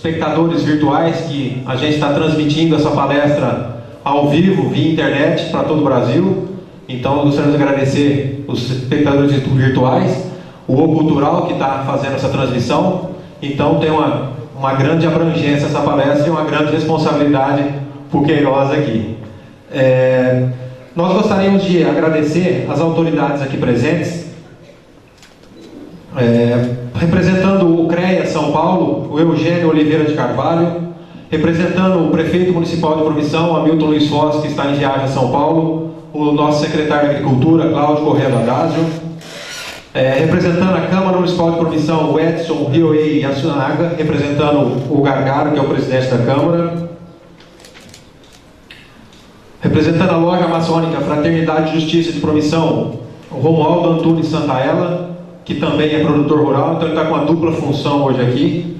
espectadores virtuais, que a gente está transmitindo essa palestra ao vivo, via internet, para todo o Brasil. Então, gostaríamos de agradecer os espectadores virtuais, o O Cultural, que está fazendo essa transmissão. Então, tem uma grande abrangência essa palestra e uma grande responsabilidade por Queiroz aqui. Nós gostaríamos de agradecer as autoridades aqui presentes, representando o CREA São Paulo, o Eugênio Oliveira de Carvalho, representando o prefeito municipal de Promissão, Hamilton Luiz Foz, que está em viagem a São Paulo, o nosso secretário de Agricultura, Cláudio Corrêa Dadásio, representando a Câmara Municipal de Promissão, o Edson Rioei Yasunaga, representando o Gargaro, que é o presidente da Câmara, representando a loja maçônica Fraternidade e Justiça de Promissão, o Romualdo Antunes Santaella, que também é produtor rural, então ele está com uma dupla função hoje aqui.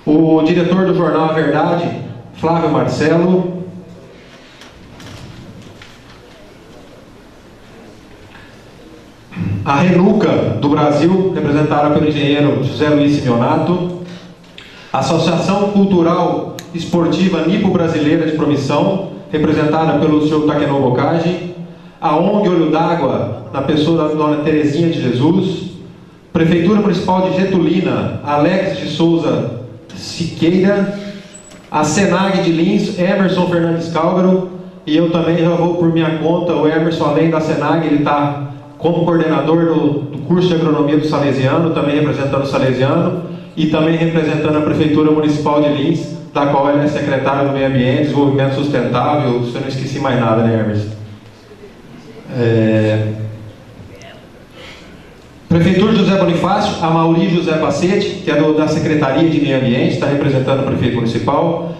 O diretor do jornal A Verdade, Flávio Marcelo. A Renuca do Brasil, representada pelo engenheiro José Luiz Simeonato. A Associação Cultural Esportiva Nipo Brasileira de Promissão, representada pelo senhor Takenô Bocage. A ONG Olho d'Água, na pessoa da dona Terezinha de Jesus. Prefeitura Municipal de Getulina, Alex de Souza Siqueira. A Senag de Lins, Emerson Fernandes Cálvaro. E eu também já vou por minha conta. O Emerson, além da Senag, ele está como coordenador do curso de agronomia do Salesiano, também representando o Salesiano, e também representando a Prefeitura Municipal de Lins, da qual ele é secretário do Meio Ambiente e Desenvolvimento Sustentável. Se eu não esqueci mais nada, né, Emerson? Prefeitura José Bonifácio, a Mauri José Pacete, que é da Secretaria de Meio Ambiente, está representando o Prefeito Municipal.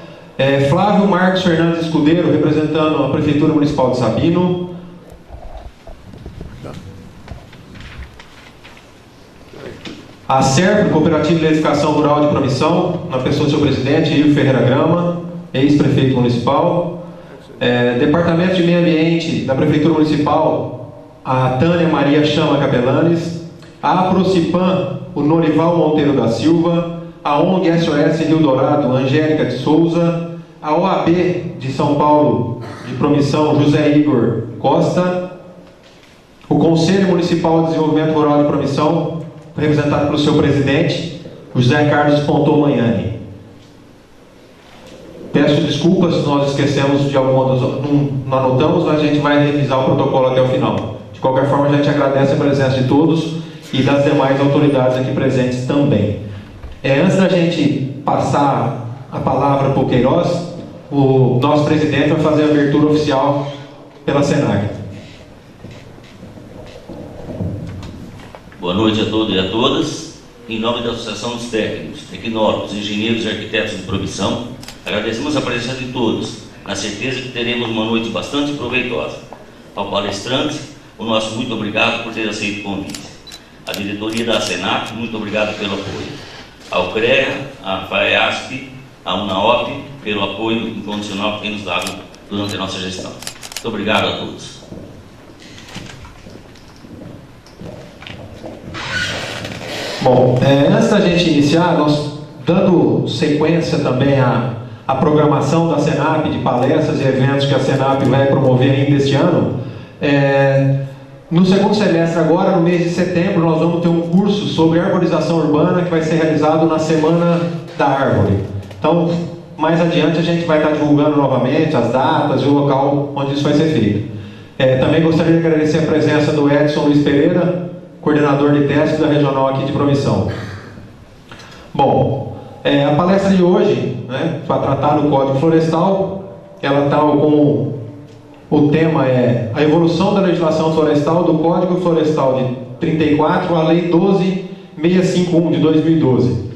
Flávio Marcos Fernandes Escudeiro, representando a Prefeitura Municipal de Sabino. A SERP, Cooperativa de Edificação Rural de Promissão, na pessoa do seu presidente, Ivo Ferreira Grama, ex-prefeito municipal. Departamento de Meio Ambiente da Prefeitura Municipal, a Tânia Maria Chama Capelanes. A Aprocipan, o Norival Monteiro da Silva. A ONG SOS Rio Dourado, Angélica de Souza. A OAB de São Paulo, de Promissão, José Igor Costa. O Conselho Municipal de Desenvolvimento Rural de Promissão, representado pelo seu presidente, José Carlos Pontou Manhani. Peço desculpas se nós esquecemos de alguma, não anotamos, mas a gente vai revisar o protocolo até o final. De qualquer forma, a gente agradece a presença de todos e das demais autoridades aqui presentes também. Antes da gente passar a palavra para o Queiroz, o nosso presidente vai fazer a abertura oficial pela Senag. Boa noite a todos e a todas. Em nome da Associação dos Técnicos, Tecnólogos, Engenheiros e Arquitetos de Promissão, agradecemos a presença de todos, na certeza que teremos uma noite bastante proveitosa. Ao palestrante, o nosso muito obrigado por ter aceito o convite. A diretoria da Senac, muito obrigado pelo apoio. Ao CREA, à FAEASP, à UNAOP, pelo apoio incondicional que tem nos dado durante a nossa gestão. Muito obrigado a todos. Bom, antes da gente iniciar, nós dando sequência também à programação da Senap, de palestras e eventos que a Senap vai promover ainda este ano, no segundo semestre agora, no mês de setembro, nós vamos ter um curso sobre arborização urbana que vai ser realizado na Semana da Árvore. Então, mais adiante a gente vai estar divulgando novamente as datas e o local onde isso vai ser feito. Também gostaria de agradecer a presença do Edson Luiz Pereira, coordenador de testes da regional aqui de Promissão. Bom, a palestra de hoje, para tratar do Código Florestal, ela está com o tema a evolução da legislação florestal do Código Florestal de 34 à Lei 12.651 de 2012.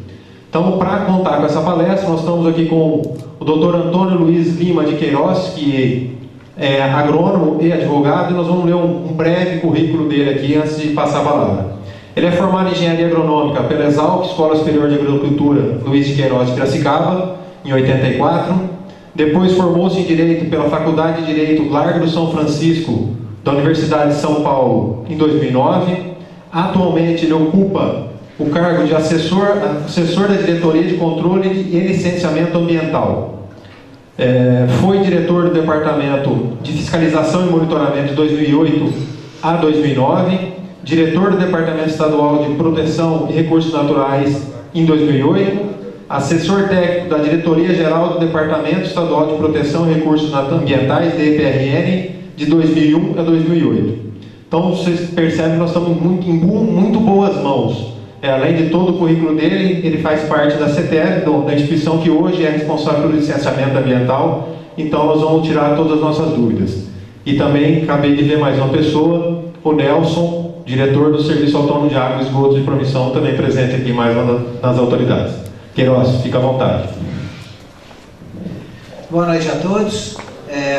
Então, para contar com essa palestra, nós estamos aqui com o Dr. Antônio Luiz Lima de Queiroz, que é agrônomo e advogado, e nós vamos ler um breve currículo dele aqui antes de passar a palavra. Ele é formado em Engenharia Agronômica pela Exalc, Escola Superior de Agricultura Luiz de Queiroz de Piracicaba, em 84. Depois formou-se em Direito pela Faculdade de Direito Largo do São Francisco, da Universidade de São Paulo, em 2009. Atualmente ele ocupa o cargo de assessor da Diretoria de Controle e Licenciamento Ambiental. Foi diretor do Departamento de Fiscalização e Monitoramento de 2008 a 2009, diretor do Departamento Estadual de Proteção e Recursos Naturais em 2008, assessor técnico da Diretoria Geral do Departamento Estadual de Proteção e Recursos Ambientais, DPRN, de 2001 a 2008. Então, vocês percebem que nós estamos em muito boas mãos. Além de todo o currículo dele, ele faz parte da CETES, da instituição que hoje é responsável pelo licenciamento ambiental. Então, nós vamos tirar todas as nossas dúvidas. E também, acabei de ver mais uma pessoa, o Nelson, diretor do Serviço Autônomo de Água e Esgoto de Promissão, também presente aqui mais uma das autoridades. Queiroz, fica à vontade. Boa noite a todos.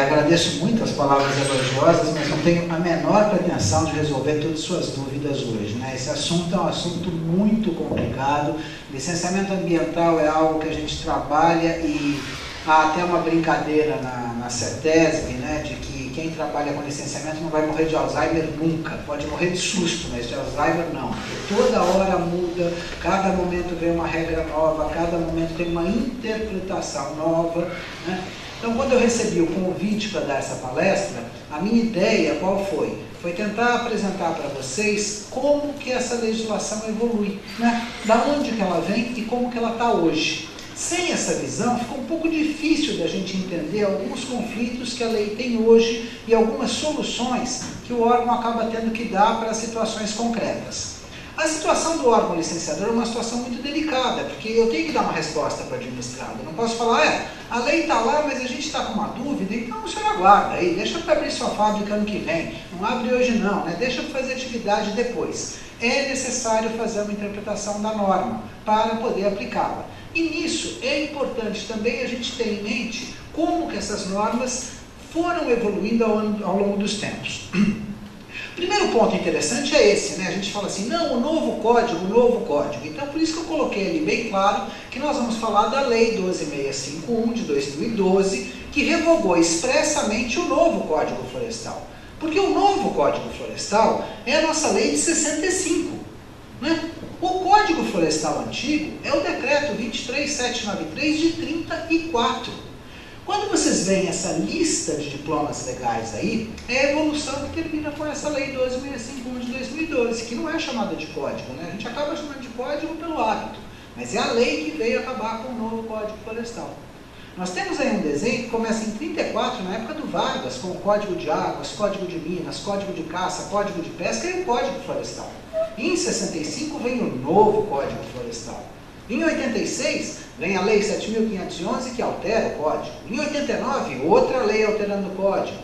Agradeço muito as palavras elogiosas, mas não tenho a menor pretensão de resolver todas as suas dúvidas hoje, né? Esse assunto é um assunto muito complicado. Licenciamento ambiental é algo que a gente trabalha e há até uma brincadeira na CETESB, né, de que quem trabalha com licenciamento não vai morrer de Alzheimer nunca. Pode morrer de susto, mas de Alzheimer não. Porque toda hora muda, cada momento vem uma regra nova, cada momento tem uma interpretação nova, né? Então, quando eu recebi o convite para dar essa palestra, a minha ideia qual foi? Foi tentar apresentar para vocês como que essa legislação evolui, né? Da onde que ela vem e como que ela está hoje. Sem essa visão, fica um pouco difícil da gente entender alguns conflitos que a lei tem hoje e algumas soluções que o órgão acaba tendo que dar para situações concretas. A situação do órgão licenciador é uma situação muito delicada, porque eu tenho que dar uma resposta para o administrado. Eu não posso falar, a lei está lá, mas a gente está com uma dúvida, então o senhor aguarda aí, deixa para abrir sua fábrica ano que vem, não abre hoje não, né? Deixa para fazer atividade depois. É necessário fazer uma interpretação da norma para poder aplicá-la. E nisso é importante também a gente ter em mente como que essas normas foram evoluindo ao longo dos tempos. Primeiro ponto interessante é esse, né? A gente fala assim, não, o novo código. Então, por isso que eu coloquei ali bem claro que nós vamos falar da Lei 12651 de 2012, que revogou expressamente o novo Código Florestal. Porque o novo Código Florestal é a nossa lei de 65, né? O Código Florestal antigo é o Decreto 23793 de 34. Quando vocês veem essa lista de diplomas legais aí, é a evolução que termina com essa Lei 12651 de 2012, que não é chamada de código, né? A gente acaba chamando de código pelo hábito, mas é a lei que veio acabar com o novo Código Florestal. Nós temos aí um desenho que começa em 34, na época do Vargas, com o Código de Águas, Código de Minas, Código de Caça, Código de Pesca e o Código Florestal. Em 65 vem o novo Código Florestal. Em 86, vem a Lei 7.511, que altera o Código. Em 89, outra lei alterando o Código.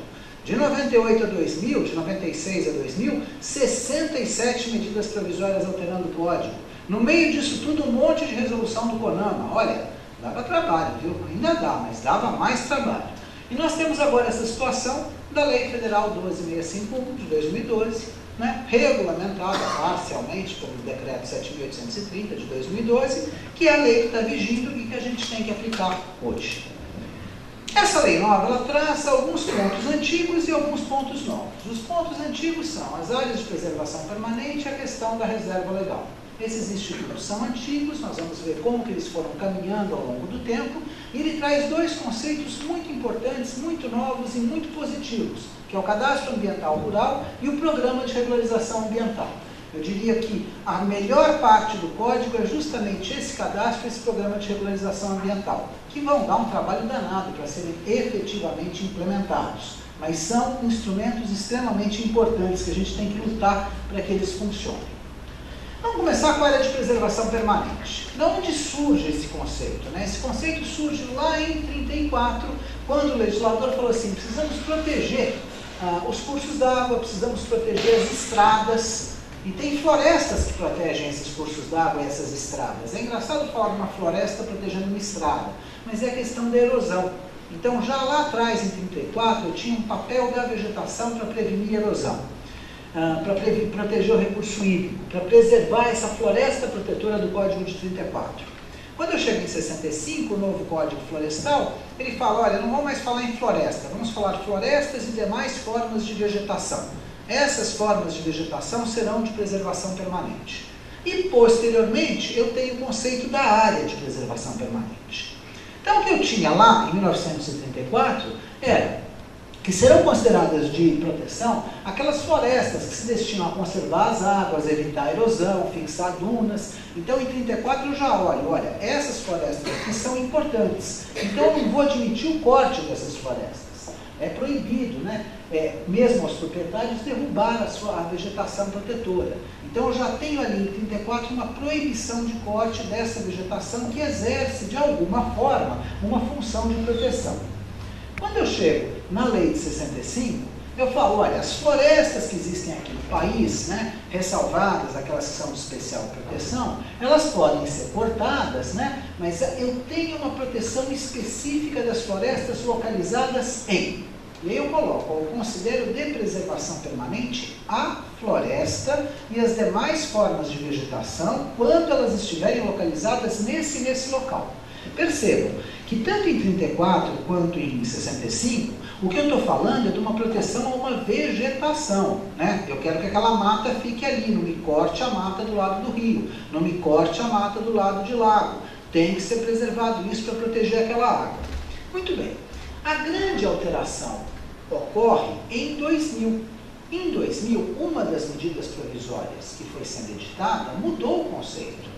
De 98 a 2000, de 96 a 2000, 67 medidas provisórias alterando o Código. No meio disso tudo, um monte de resolução do CONAMA. Olha, dava trabalho, viu? Ainda dá, mas dava mais trabalho. E nós temos agora essa situação da Lei Federal 12651, de 2012, né, regulamentada parcialmente pelo Decreto 7.830 de 2012, que é a lei que está vigindo e que a gente tem que aplicar hoje. Essa lei nova, ela traz alguns pontos antigos e alguns pontos novos. Os pontos antigos são as áreas de preservação permanente e a questão da reserva legal. Esses institutos são antigos, nós vamos ver como que eles foram caminhando ao longo do tempo, e ele traz dois conceitos muito importantes, muito novos e muito positivos, que é o Cadastro Ambiental Rural e o Programa de Regularização Ambiental. Eu diria que a melhor parte do código é justamente esse cadastro e esse programa de regularização ambiental, que vão dar um trabalho danado para serem efetivamente implementados, mas são instrumentos extremamente importantes que a gente tem que lutar para que eles funcionem. Vamos começar com a área de preservação permanente. De onde surge esse conceito, né? Esse conceito surge lá em 34, quando o legislador falou assim, precisamos proteger os cursos d'água, precisamos proteger as estradas, e tem florestas que protegem esses cursos d'água e essas estradas. É engraçado falar de uma floresta protegendo uma estrada, mas é a questão da erosão. Então, já lá atrás, em 34, eu tinha um papel da vegetação para prevenir erosão, para proteger o recurso hídrico, para preservar essa floresta protetora do Código de 34. Quando eu chego em 65, o novo Código Florestal, ele fala, olha, não vamos mais falar em floresta, vamos falar florestas e demais formas de vegetação. Essas formas de vegetação serão de preservação permanente. E, posteriormente, eu tenho o conceito da área de preservação permanente. Então, o que eu tinha lá, em 1934, era que serão consideradas de proteção aquelas florestas que se destinam a conservar as águas, evitar a erosão, fixar dunas. Então, em 34 eu já olha, essas florestas aqui são importantes. Então, eu não vou admitir o corte dessas florestas. É proibido, né? Mesmo aos proprietários, derrubar a vegetação protetora. Então, eu já tenho ali em 34 uma proibição de corte dessa vegetação que exerce, de alguma forma, uma função de proteção. Quando eu chego na lei de 65, eu falo, olha, as florestas que existem aqui no país, né, ressalvadas, aquelas que são de especial proteção, elas podem ser cortadas, né, mas eu tenho uma proteção específica das florestas localizadas em... E aí eu coloco, eu considero de preservação permanente a floresta e as demais formas de vegetação quando elas estiverem localizadas nesse local. Percebam que tanto em 34 quanto em 65, o que eu estou falando é de uma proteção a uma vegetação, né? Eu quero que aquela mata fique ali, não me corte a mata do lado do rio, não me corte a mata do lado de lago. Tem que ser preservado isso para proteger aquela água. Muito bem. A grande alteração ocorre em 2000. Em 2000, uma das medidas provisórias que foi sendo editada mudou o conceito.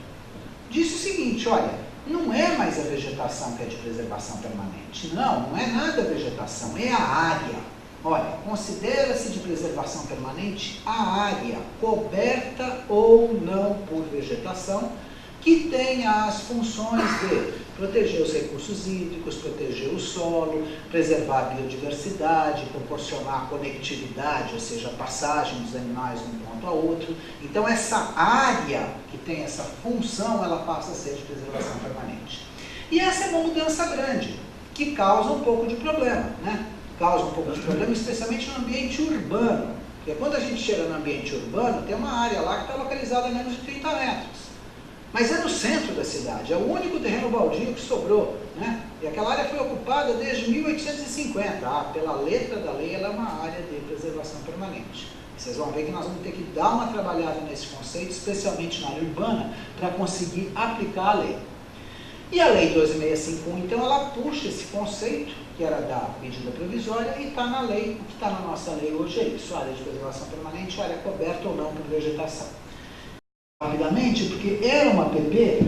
Disse o seguinte, olha, não é mais a vegetação que é de preservação permanente. Não é nada a vegetação, é a área. Olha, considera-se de preservação permanente a área coberta ou não por vegetação que tenha as funções de proteger os recursos hídricos, proteger o solo, preservar a biodiversidade, proporcionar conectividade, ou seja, a passagem dos animais de um ponto a outro. Então, essa área que tem essa função, ela passa a ser de preservação permanente. E essa é uma mudança grande, que causa um pouco de problema, né? Causa um pouco de problema, especialmente no ambiente urbano. Porque quando a gente chega no ambiente urbano, tem uma área lá que está localizada a menos de 30 metros. Mas é no centro da cidade, é o único terreno baldio que sobrou, né? E aquela área foi ocupada desde 1850. Pela letra da lei, ela é uma área de preservação permanente. Vocês vão ver que nós vamos ter que dar uma trabalhada nesse conceito, especialmente na área urbana, para conseguir aplicar a lei. E a lei 12.651, então, ela puxa esse conceito, que era da medida provisória, e está na lei. O que está na nossa lei hoje é isso, área de preservação permanente, área coberta ou não por vegetação. Rapidamente, porque era uma PP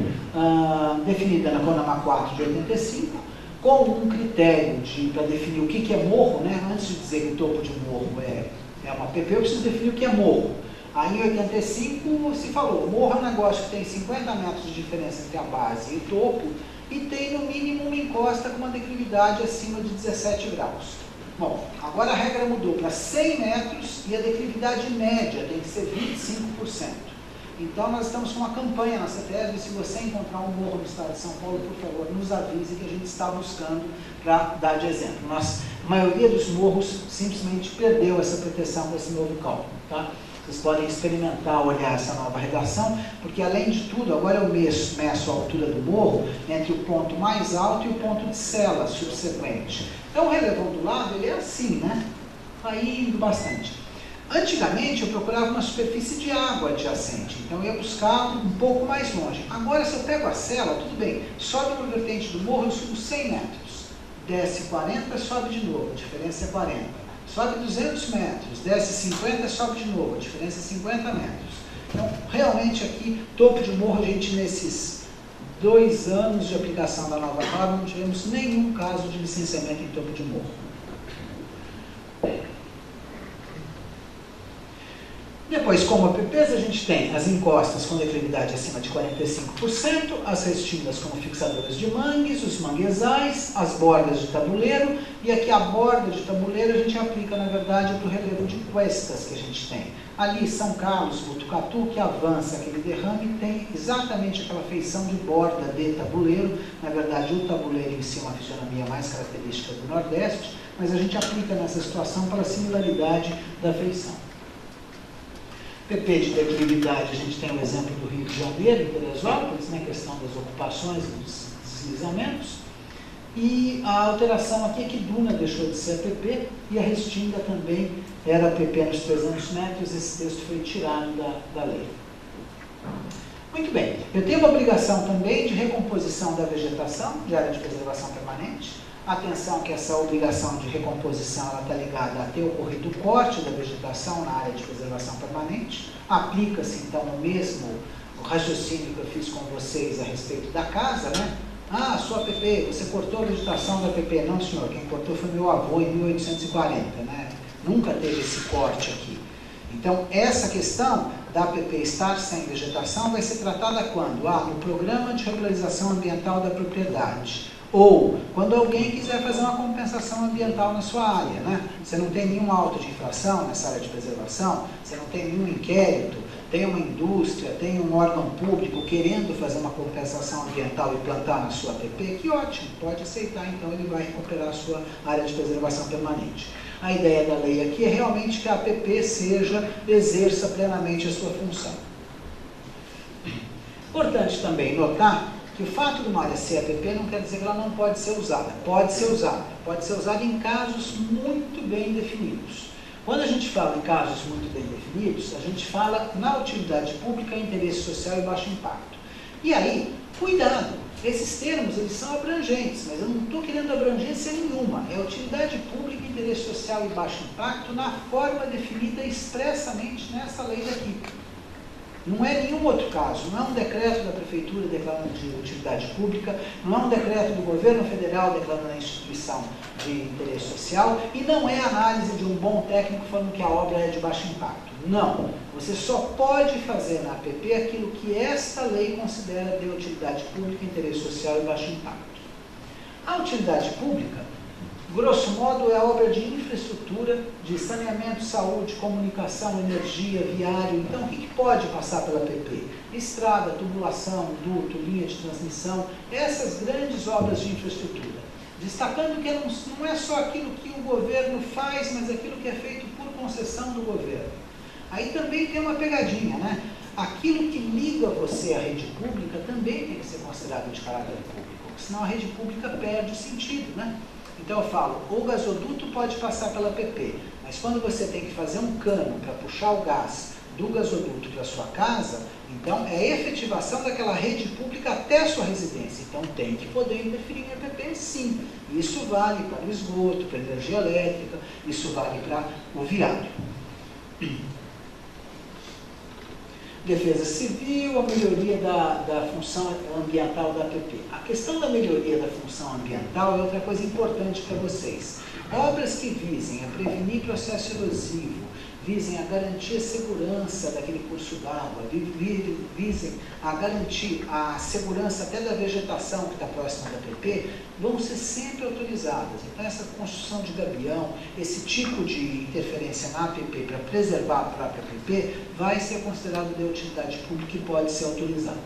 definida na CONAMA 4 de 85, com um critério para definir o que é morro, né? Antes de dizer que o topo de morro é uma PP, eu preciso definir o que é morro. Aí em 85 se falou, morro é um negócio que tem 50 metros de diferença entre a base e o topo, e tem no mínimo uma encosta com uma declividade acima de 17 graus. Bom, agora a regra mudou para 100 metros e a declividade média tem que ser 25%. Então, nós estamos com uma campanha na CETESB. Se você encontrar um morro no estado de São Paulo, por favor, nos avise que a gente está buscando para dar de exemplo. A maioria dos morros simplesmente perdeu essa proteção com esse novo cálculo. Tá? Vocês podem experimentar, olhar essa nova redação, porque, além de tudo, agora eu meço a altura do morro entre o ponto mais alto e o ponto de sela subsequente. Então, o relevão do lado, ele é assim, né? Vai indo bastante. Antigamente, eu procurava uma superfície de água adjacente, então eu ia buscar um pouco mais longe. Agora, se eu pego a sela, tudo bem, sobe uma vertente do morro, eu subo 100 metros, desce 40, sobe de novo, a diferença é 40. Sobe 200 metros, desce 50, sobe de novo, a diferença é 50 metros. Então, realmente aqui, topo de morro, a gente nesses 2 anos de aplicação da nova norma, não tivemos nenhum caso de licenciamento em topo de morro. Depois, como APPs, a gente tem as encostas com declividade acima de 45%, as restingas como fixadoras de mangues, os manguezais, as bordas de tabuleiro, e aqui a borda de tabuleiro a gente aplica, na verdade, para o relevo de cuestas que a gente tem. Ali, São Carlos, Botucatu, que avança aquele derrame, tem exatamente aquela feição de borda de tabuleiro. Na verdade, o tabuleiro em si é uma fisionomia mais característica do Nordeste, mas a gente aplica nessa situação pela similaridade da feição. PP de declividade, a gente tem o exemplo do Rio de Janeiro, em Teresópolis, né, questão das ocupações e dos deslizamentos. E a alteração aqui é que Duna deixou de ser APP e a Restinga também era APP nos 300 metros, esse texto foi tirado da lei. Muito bem, eu tenho a obrigação também de recomposição da vegetação, de área de preservação permanente. Atenção que essa obrigação de recomposição está ligada a ter ocorrido o corte da vegetação na área de preservação permanente. Aplica-se então o mesmo raciocínio que eu fiz com vocês a respeito da casa, né? Ah, sua APP, você cortou a vegetação da APP. Não, senhor, quem cortou foi meu avô em 1840, né? Nunca teve esse corte aqui. Então, essa questão da APP estar sem vegetação vai ser tratada quando? No programa de regularização ambiental da propriedade. Ou quando alguém quiser fazer uma compensação ambiental na sua área, né? Você não tem nenhum auto de infração nessa área de preservação, você não tem nenhum inquérito, tem uma indústria, tem um órgão público querendo fazer uma compensação ambiental e plantar na sua APP, que ótimo, pode aceitar, então ele vai recuperar a sua área de preservação permanente. A ideia da lei aqui é realmente que a APP exerça plenamente a sua função. Importante também notar que o fato de uma área ser APP não quer dizer que ela não pode ser usada. Pode ser usada. Pode ser usada em casos muito bem definidos. Quando a gente fala em casos muito bem definidos, a gente fala na utilidade pública, interesse social e baixo impacto. E aí, cuidado, esses termos eles são abrangentes, mas eu não estou querendo abrangência nenhuma. É utilidade pública, interesse social e baixo impacto na forma definida expressamente nessa lei daqui. Não é nenhum outro caso, não é um decreto da Prefeitura declarando de utilidade pública, não é um decreto do governo federal declarando a instituição de interesse social, e não é análise de um bom técnico falando que a obra é de baixo impacto. Não, você só pode fazer na APP aquilo que esta lei considera de utilidade pública, interesse social e baixo impacto. A utilidade pública, grosso modo, é a obra de infraestrutura, de saneamento, saúde, comunicação, energia, viário. Então, o que pode passar pela APP? Estrada, tubulação, duto, linha de transmissão, essas grandes obras de infraestrutura. Destacando que não é só aquilo que o governo faz, mas aquilo que é feito por concessão do governo. Aí também tem uma pegadinha, né? Aquilo que liga você à rede pública também tem que ser considerado de caráter público, porque senão a rede pública perde o sentido, né? Então eu falo, o gasoduto pode passar pela APP, mas quando você tem que fazer um cano para puxar o gás do gasoduto para a sua casa, então é efetivação daquela rede pública até a sua residência. Então tem que poder interferir em APP, sim. Isso vale para o esgoto, para a energia elétrica, isso vale para o viário. Defesa civil, a melhoria da função ambiental da APP. A questão da melhoria da função ambiental é outra coisa importante para vocês. Obras que visem a prevenir processo erosivo, visem a garantir a segurança daquele curso d'água, visem a garantir a segurança até da vegetação que está próxima da APP, vão ser sempre autorizadas. Então, essa construção de gabião, esse tipo de interferência na APP para preservar a própria APP, vai ser considerado de utilidade pública e pode ser autorizado.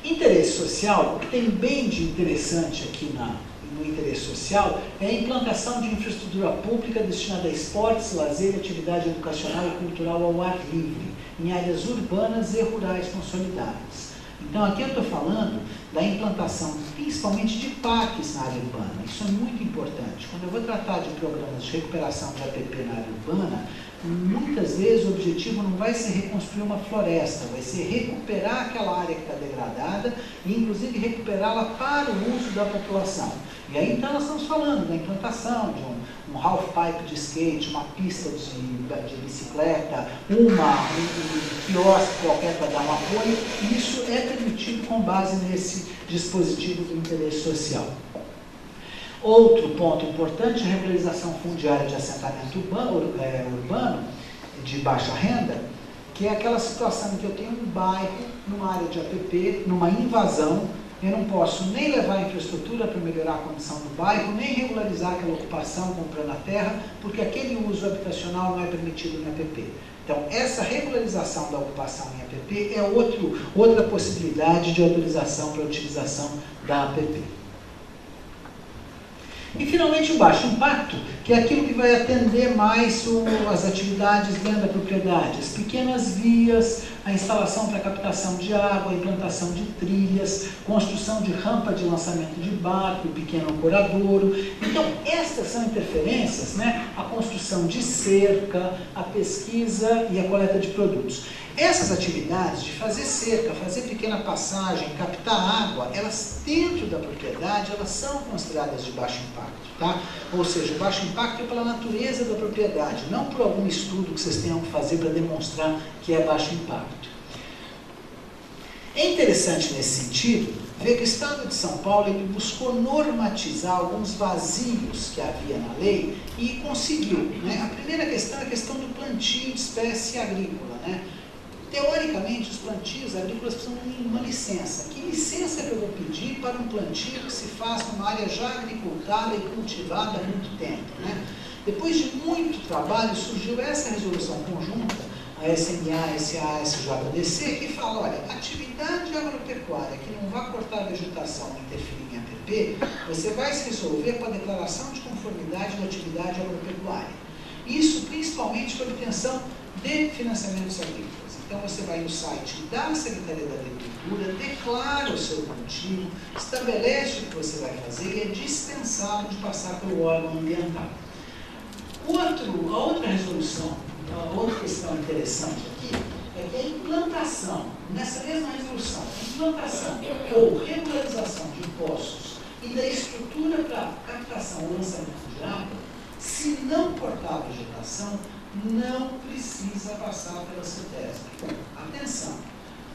Interesse social, o que tem bem de interessante aqui no interesse social é a implantação de infraestrutura pública destinada a esportes, lazer e atividade educacional e cultural ao ar livre, em áreas urbanas e rurais consolidadas. Então, aqui eu estou falando da implantação, principalmente de parques na área urbana. Isso é muito importante. Quando eu vou tratar de programas de recuperação de APP na área urbana, muitas vezes o objetivo não vai ser reconstruir uma floresta, vai ser recuperar aquela área que está degradada e, inclusive, recuperá-la para o uso da população. E aí, então, nós estamos falando da implantação de um half-pipe de skate, uma pista de bicicleta, um quiosque qualquer para dar um apoio. Isso é permitido com base nesse dispositivo do interesse social. Outro ponto importante é a regularização fundiária de assentamento urbano de baixa renda, que é aquela situação em que eu tenho um bairro, numa área de APP, numa invasão, eu não posso nem levar a infraestrutura para melhorar a condição do bairro, nem regularizar aquela ocupação comprando a terra, porque aquele uso habitacional não é permitido na APP. Então, essa regularização da ocupação em APP é outra possibilidade de autorização para a utilização da APP. E, finalmente, o baixo impacto, que é aquilo que vai atender mais as atividades dentro da propriedade, as pequenas vias, a instalação para captação de água, a implantação de trilhas, construção de rampa de lançamento de barco, pequeno ancoradouro. Então, estas são interferências, né? A construção de cerca, a pesquisa e a coleta de produtos. Essas atividades de fazer cerca, fazer pequena passagem, captar água, elas dentro da propriedade, elas são consideradas de baixo impacto, tá? Ou seja, o baixo impacto é pela natureza da propriedade, não por algum estudo que vocês tenham que fazer para demonstrar que é baixo impacto. É interessante nesse sentido ver que o Estado de São Paulo ele buscou normatizar alguns vazios que havia na lei e conseguiu, né? A primeira questão é a questão do plantio de espécie agrícola, né? Teoricamente, os plantios agrícolas precisam de uma licença. Que licença que eu vou pedir para um plantio que se faz numa área já agricultada e cultivada há muito tempo, né? Depois de muito trabalho, surgiu essa resolução conjunta, a SMA, SA, SJDC, que fala, olha, atividade agropecuária que não vai cortar a vegetação ou interferir em APP, você vai se resolver com a declaração de conformidade da atividade agropecuária. Isso principalmente para obtenção de financiamentos agrícolas. Então você vai no site da Secretaria da Agricultura, declara o seu plantio, estabelece o que você vai fazer e é dispensado de passar pelo órgão ambiental. A outra resolução, a outra questão interessante aqui, é que a implantação, nessa mesma resolução, a implantação ou regularização de impostos e da estrutura para captação ou lançamento de água, se não cortar a vegetação, não precisa passar pela CETESB. Atenção!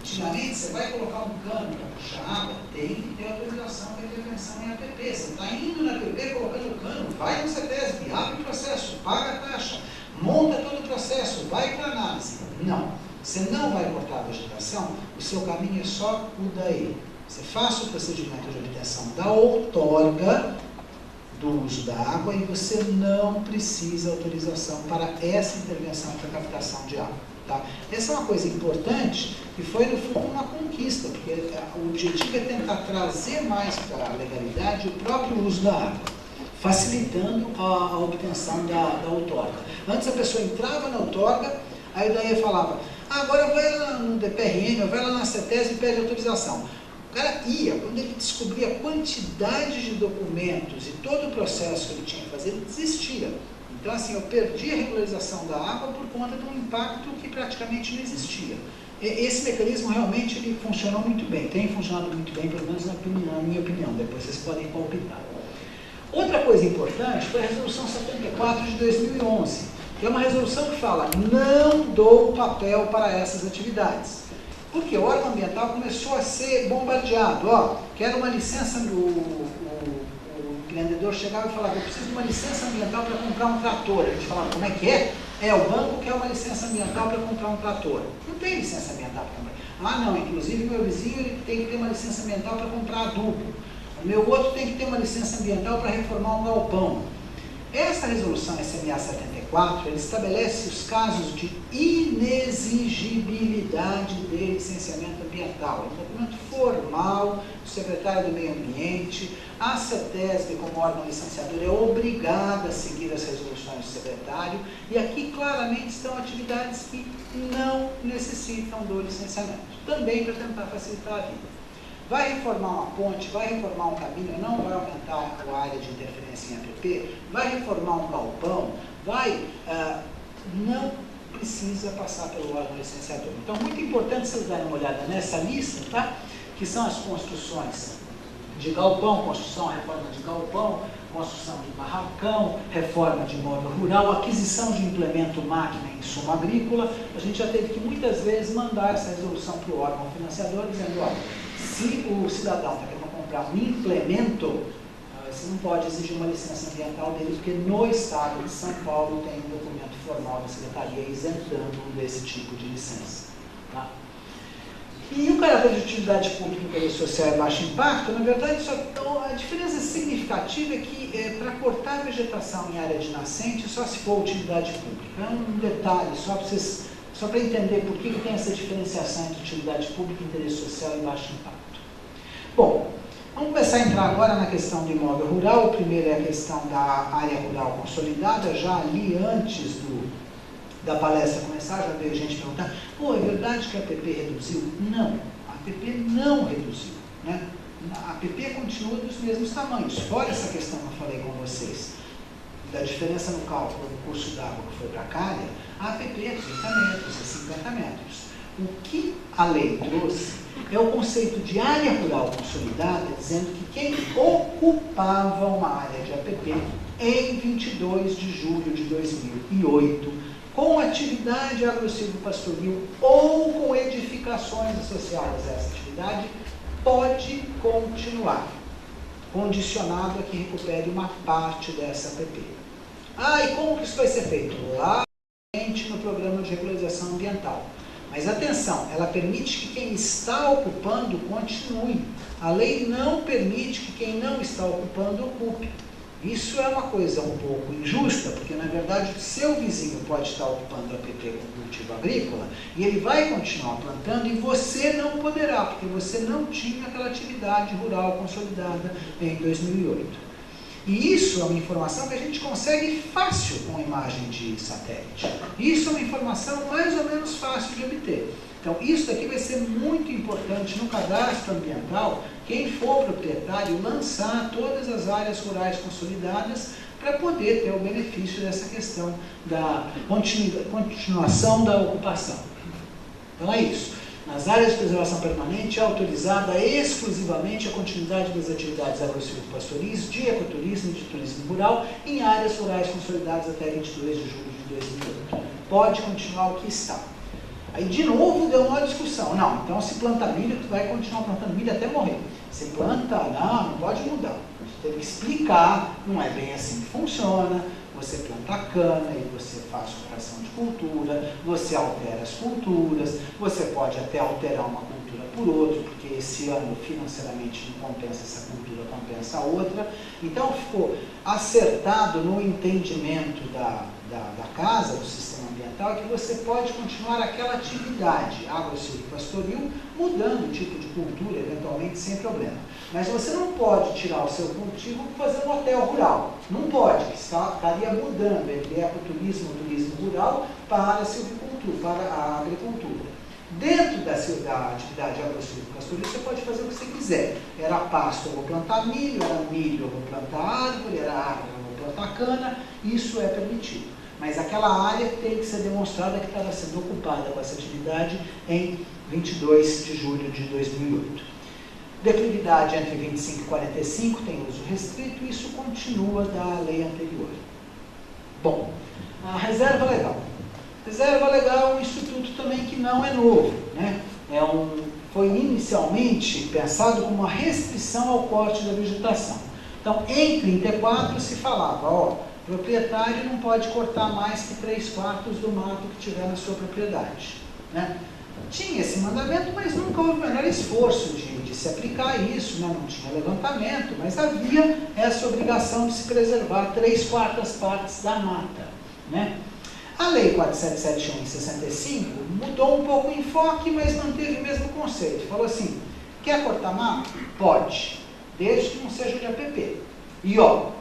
Antigamente, você vai colocar um cano para puxar água, tem que ter autorização para intervenção em APP. Você está indo na APP colocando o cano, vai no CETESB, abre o processo, paga a taxa, monta todo o processo, vai para análise. Não. Você não vai cortar a vegetação, o seu caminho é só o daí. Você faça o procedimento de obtenção da outorga do uso da água e você não precisa autorização para essa intervenção para captação de água. Tá? Essa é uma coisa importante e foi, no fundo, uma conquista, porque o objetivo é tentar trazer mais para a legalidade o próprio uso da água, facilitando a obtenção da outorga. Antes a pessoa entrava na outorga, aí daí falava, agora vai lá no DPRM, vai lá na CETESB e pede autorização. O cara ia, quando ele descobria a quantidade de documentos e todo o processo que ele tinha que fazer, ele desistia. Então, assim, eu perdi a regularização da água por conta de um impacto que praticamente não existia. Esse mecanismo realmente ele funcionou muito bem, tem funcionado muito bem, pelo menos na minha opinião, depois vocês podem palpitar. Outra coisa importante foi a Resolução 74 de 2011, que é uma resolução que fala, não dou papel para essas atividades. Porque o órgão ambiental começou a ser bombardeado, quero uma licença o empreendedor chegava e falava, eu preciso de uma licença ambiental para comprar um trator. A gente falava, como é que é? O banco quer uma licença ambiental para comprar um trator. Não tem licença ambiental para comprar. Não, inclusive meu vizinho ele tem que ter uma licença ambiental para comprar adubo. O meu outro tem que ter uma licença ambiental para reformar um galpão. Essa resolução SMA 74, ele estabelece os casos de inexigibilidade de licenciamento ambiental. É um documento formal do secretário do Meio Ambiente. A CETESB, como órgão licenciador, é obrigada a seguir as resoluções do secretário. E aqui claramente estão atividades que não necessitam do licenciamento. Também para tentar facilitar a vida. Vai reformar uma ponte, vai reformar um caminho, não vai aumentar a área de interferência em APP, vai reformar um galpão, não precisa passar pelo órgão licenciador. Então, muito importante vocês darem uma olhada nessa lista, tá? Que são as construções de galpão, reforma de galpão, construção de barracão, reforma de imóvel rural, aquisição de implemento máquina e insumo agrícola. A gente já teve que muitas vezes mandar essa resolução para o órgão financiador, dizendo, olha, se o cidadão está querendo comprar um implemento, você não pode exigir uma licença ambiental dele, porque no estado de São Paulo tem um documento formal da secretaria isentando desse tipo de licença. Tá? E o caráter de utilidade pública e interesse social é baixo impacto, na verdade, a diferença significativa é que para cortar a vegetação em área de nascente, só se for utilidade pública. É um detalhe, só para entender por que tem essa diferenciação entre utilidade pública, interesse social e baixo impacto. Bom, vamos começar a entrar agora na questão do imóvel rural. O primeiro é a questão da área rural consolidada. Já ali antes da palestra começar, já veio gente perguntando, é verdade que a APP reduziu? Não, a APP não reduziu, né? A APP continua dos mesmos tamanhos, fora essa questão que eu falei com vocês, da diferença no cálculo do curso d'água que foi para a calha, a APP é 30 metros, é 50 metros. O que a lei trouxe é o conceito de área rural consolidada, dizendo que quem ocupava uma área de APP em 22 de julho de 2008, com atividade agro-silvopastoril ou com edificações associadas a essa atividade, pode continuar, condicionado a que recupere uma parte dessa APP. E como que isso vai ser feito? Lá no programa de regularização ambiental. Mas atenção, ela permite que quem está ocupando continue. A lei não permite que quem não está ocupando ocupe. Isso é uma coisa um pouco injusta, porque na verdade o seu vizinho pode estar ocupando a APP com cultivo agrícola e ele vai continuar plantando e você não poderá, porque você não tinha aquela atividade rural consolidada em 2008. E isso é uma informação que a gente consegue fácil com a imagem de satélite. Isso é uma informação mais ou menos fácil de obter. Então, isso aqui vai ser muito importante no cadastro ambiental, quem for proprietário lançar todas as áreas rurais consolidadas para poder ter o benefício dessa questão da continuação da ocupação. Então, é isso. Nas áreas de preservação permanente é autorizada exclusivamente a continuidade das atividades agro-silvopastoris, de ecoturismo e de turismo rural em áreas rurais consolidadas até 22 de julho de 2008. Pode continuar o que está. Aí, de novo, deu uma discussão. Não, então se planta milho, tu vai continuar plantando milho até morrer. Se planta, não pode mudar. Você tem que explicar, não é bem assim que funciona. Você planta cana e você faz rotação de cultura, você altera as culturas, você pode até alterar uma cultura por outra, porque esse ano financeiramente não compensa essa cultura, compensa a outra. Então ficou acertado no entendimento da casa, do sistema ambiental, que você pode continuar aquela atividade agro-silvopastoril, mudando o tipo de cultura, eventualmente, sem problema. Mas você não pode tirar o seu cultivo e fazer um hotel rural. Não pode, estaria mudando entre ecoturismo e turismo rural para a silvicultura, para a agricultura. Dentro da atividade agro-silvopastoril, você pode fazer o que você quiser. Era pasto, eu vou plantar milho, era milho, eu vou plantar árvore, era árvore, eu vou plantar cana, isso é permitido. Mas aquela área tem que ser demonstrada que estava sendo ocupada com essa atividade em 22 de julho de 2008. Declividade entre 25 e 45 tem uso restrito, isso continua da lei anterior. Bom, a reserva legal. Reserva legal é um instituto também que não é novo, né? Foi inicialmente pensado como uma restrição ao corte da vegetação. Então, em 34 se falava, o proprietário não pode cortar mais que 3/4 do mato que tiver na sua propriedade, né? Tinha esse mandamento, mas nunca houve o menor esforço de se aplicar isso, né? Não tinha levantamento, mas havia essa obrigação de se preservar 3/4 partes da mata, né? A Lei 4771 em 65 mudou um pouco o enfoque, mas manteve o mesmo conceito. Falou assim, quer cortar mato? Pode, desde que não seja de APP. E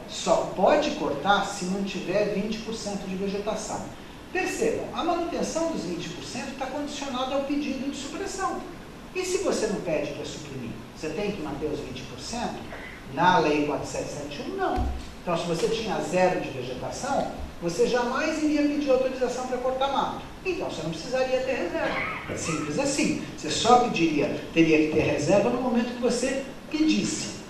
só pode cortar se não tiver 20% de vegetação. Percebam, a manutenção dos 20% está condicionada ao pedido de supressão. E se você não pede para suprimir, você tem que manter os 20%? Na Lei 4771, não. Então, se você tinha 0 de vegetação, você jamais iria pedir autorização para cortar mato. Então, você não precisaria ter reserva. Simples assim. Você só teria que ter reserva no momento que você pedisse.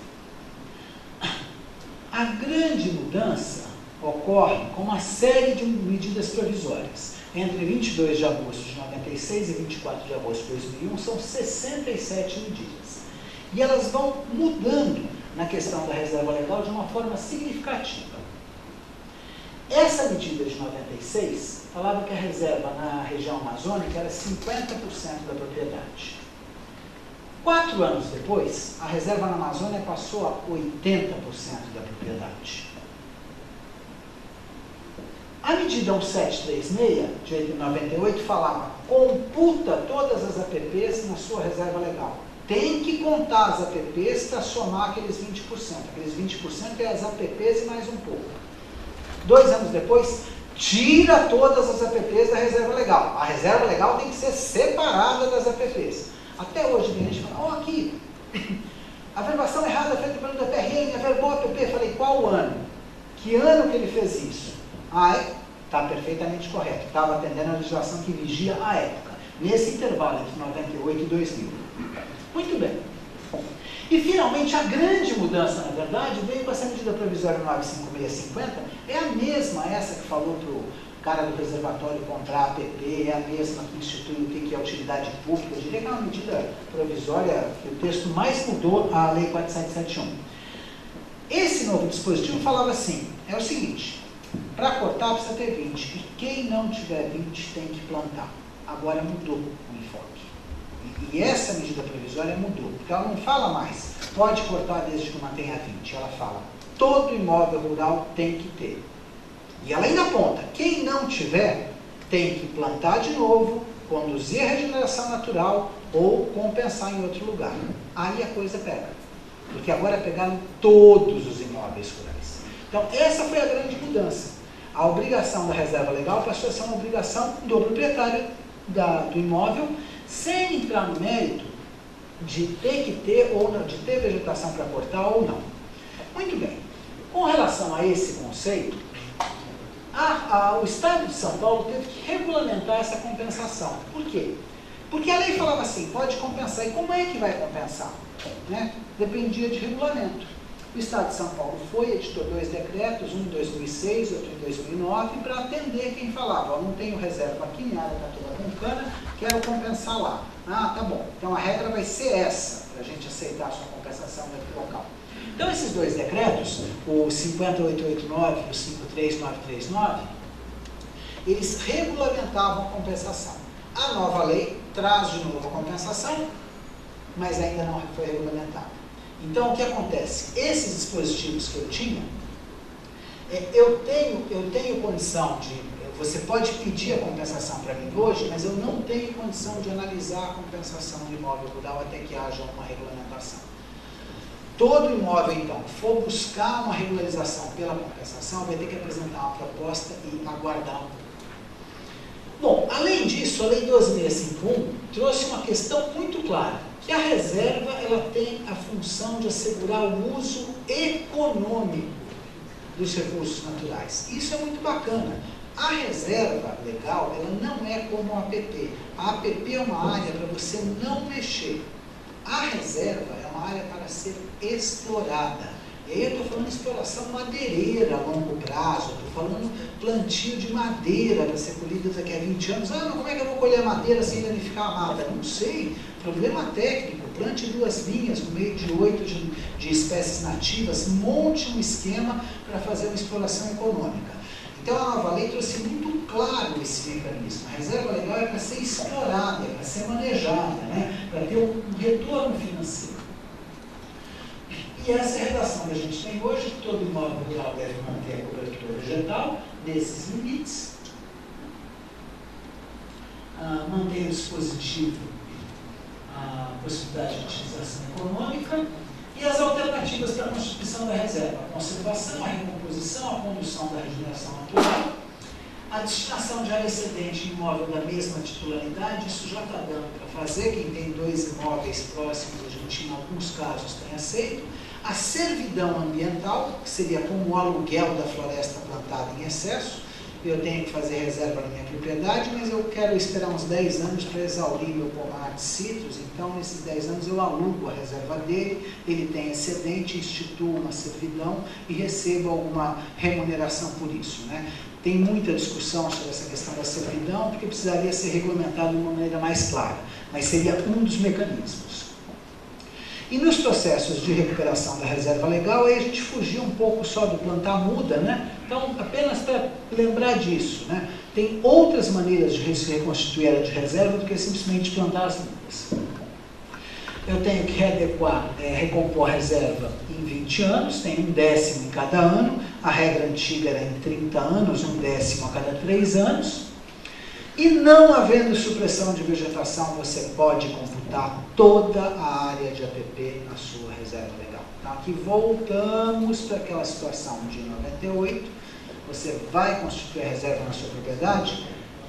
A grande mudança ocorre com uma série de medidas provisórias. Entre 22 de agosto de 96 e 24 de agosto de 2001, são 67 medidas. E elas vão mudando na questão da reserva legal de uma forma significativa. Essa medida de 96 falava que a reserva na região amazônica era 50% da propriedade. 4 anos depois, a reserva na Amazônia passou a 80% da propriedade. A medida 1736, de 98, falava, computa todas as APPs na sua reserva legal. Tem que contar as APPs para somar aqueles 20%. Aqueles 20% é as APPs e mais um pouco. 2 anos depois, tira todas as APPs da reserva legal. A reserva legal tem que ser separada das APPs. Até hoje tem gente que fala, aqui, a verbação errada feita pelo DPRM, averbou a APP. Falei, qual ano? Que ano que ele fez isso? Está perfeitamente correto. Estava atendendo a legislação que vigia a época. nesse intervalo entre 98 e 2000. Muito bem. E, finalmente, a grande mudança, na verdade, veio com essa medida provisória 95650, é a mesma essa que falou para o cara do reservatório comprar a APP, é a mesma que institui o que é utilidade pública. Eu diria que é uma medida provisória que o texto mais mudou a Lei 4771. Esse novo dispositivo falava assim, é o seguinte, para cortar precisa ter 20, e quem não tiver 20 tem que plantar. Agora mudou o enfoque. E essa medida provisória mudou, porque ela não fala mais, pode cortar desde que mantenha 20, ela fala, todo imóvel rural tem que ter. E ela ainda aponta, quem não tiver tem que plantar de novo, conduzir a regeneração natural ou compensar em outro lugar. Aí a coisa pega, porque agora pegaram todos os imóveis rurais. Então essa foi a grande mudança. A obrigação da reserva legal passou a ser uma obrigação do proprietário do imóvel, sem entrar no mérito de ter que ter ou não, de ter vegetação para cortar ou não. Muito bem. Com relação a esse conceito, o Estado de São Paulo teve que regulamentar essa compensação. Por quê? Porque a lei falava assim, pode compensar. E como é que vai compensar? Né? Dependia de regulamento. O Estado de São Paulo foi, editou 2 decretos, um em 2006, outro em 2009, para atender quem falava, não tenho reserva aqui, minha área está toda com cana, quero compensar lá. Ah, tá bom. Então a regra vai ser essa, para a gente aceitar a sua compensação naquele local. Então esses 2 decretos, o 50889 e o 53939, eles regulamentavam a compensação. A nova lei traz de novo a compensação, mas ainda não foi regulamentada. Então, o que acontece? Esses dispositivos que eu tinha, eu tenho condição de... Você pode pedir a compensação para mim hoje, mas eu não tenho condição de analisar a compensação do imóvel rural até que haja uma regulamentação. Todo imóvel, então, que for buscar uma regularização pela compensação, vai ter que apresentar uma proposta e aguardar um pouco. Bom, além disso, a Lei 12.651 trouxe uma questão muito clara, que a reserva ela tem a função de assegurar o uso econômico dos recursos naturais. Isso é muito bacana. A reserva legal, ela não é como a APP. A APP é uma área para você não mexer. A reserva é uma área para ser explorada. E aí eu estou falando de exploração madeireira a longo prazo, estou falando plantio de madeira para ser colhida daqui a 20 anos. Ah, mas como é que eu vou colher madeira sem danificar a mata? Não sei. Problema técnico. Plante 2 linhas no meio de 8 de espécies nativas, monte um esquema para fazer uma exploração econômica. Então a nova lei trouxe muito claro esse mecanismo. A reserva legal é para ser explorada, é para ser manejada, né? Para ter um retorno financeiro. E essa é a redação que a gente tem hoje, que todo imóvel rural deve manter a cobertura vegetal, desses limites, mantém o dispositivo, a possibilidade de utilização econômica e as alternativas para a constituição da reserva, a conservação, a recomposição, a condução da regeneração natural, a destinação de área excedente em imóvel da mesma titularidade, isso já está dando para fazer, quem tem 2 imóveis próximos, a gente em alguns casos tem aceito, a servidão ambiental, que seria como o aluguel da floresta plantada em excesso, eu tenho que fazer reserva na minha propriedade, mas eu quero esperar uns 10 anos para exaurir meu pomar de citros, então nesses 10 anos eu alugo a reserva dele, ele tem excedente, instituo uma servidão e recebo alguma remuneração por isso, né? Tem muita discussão sobre essa questão da servidão, porque precisaria ser regulamentado de uma maneira mais clara, mas seria um dos mecanismos. E nos processos de recuperação da reserva legal, aí a gente fugiu um pouco só do plantar muda, né? Então, apenas para lembrar disso, né? Tem outras maneiras de se reconstituir a área de reserva do que simplesmente plantar as mudas. Eu tenho que readequar, recompor a reserva em 20 anos, tem 1/10 em cada ano, a regra antiga era em 30 anos, 1/10 a cada 3 anos. E não havendo supressão de vegetação, você pode computar toda a área de APP na sua reserva legal. Então aqui voltamos para aquela situação de 98, você vai constituir a reserva na sua propriedade,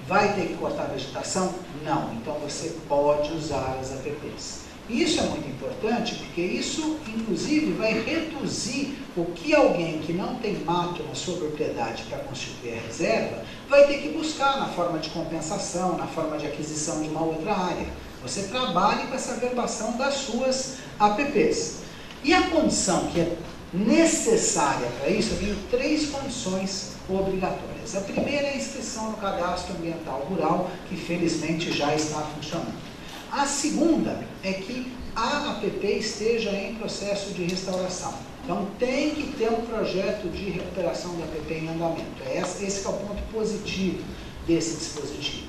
vai ter que cortar a vegetação? Não, então você pode usar as APPs. Isso é muito importante, porque isso, inclusive, vai reduzir o que alguém que não tem mato na sua propriedade para constituir a reserva vai ter que buscar na forma de compensação, na forma de aquisição de uma outra área. Você trabalha com essa verbação das suas APPs. E a condição que é necessária para isso, eu tenho 3 condições obrigatórias. A primeira é a inscrição no Cadastro Ambiental Rural, que felizmente já está funcionando. A segunda é que a APP esteja em processo de restauração. Então tem que ter um projeto de recuperação da APP em andamento. Esse é o ponto positivo desse dispositivo.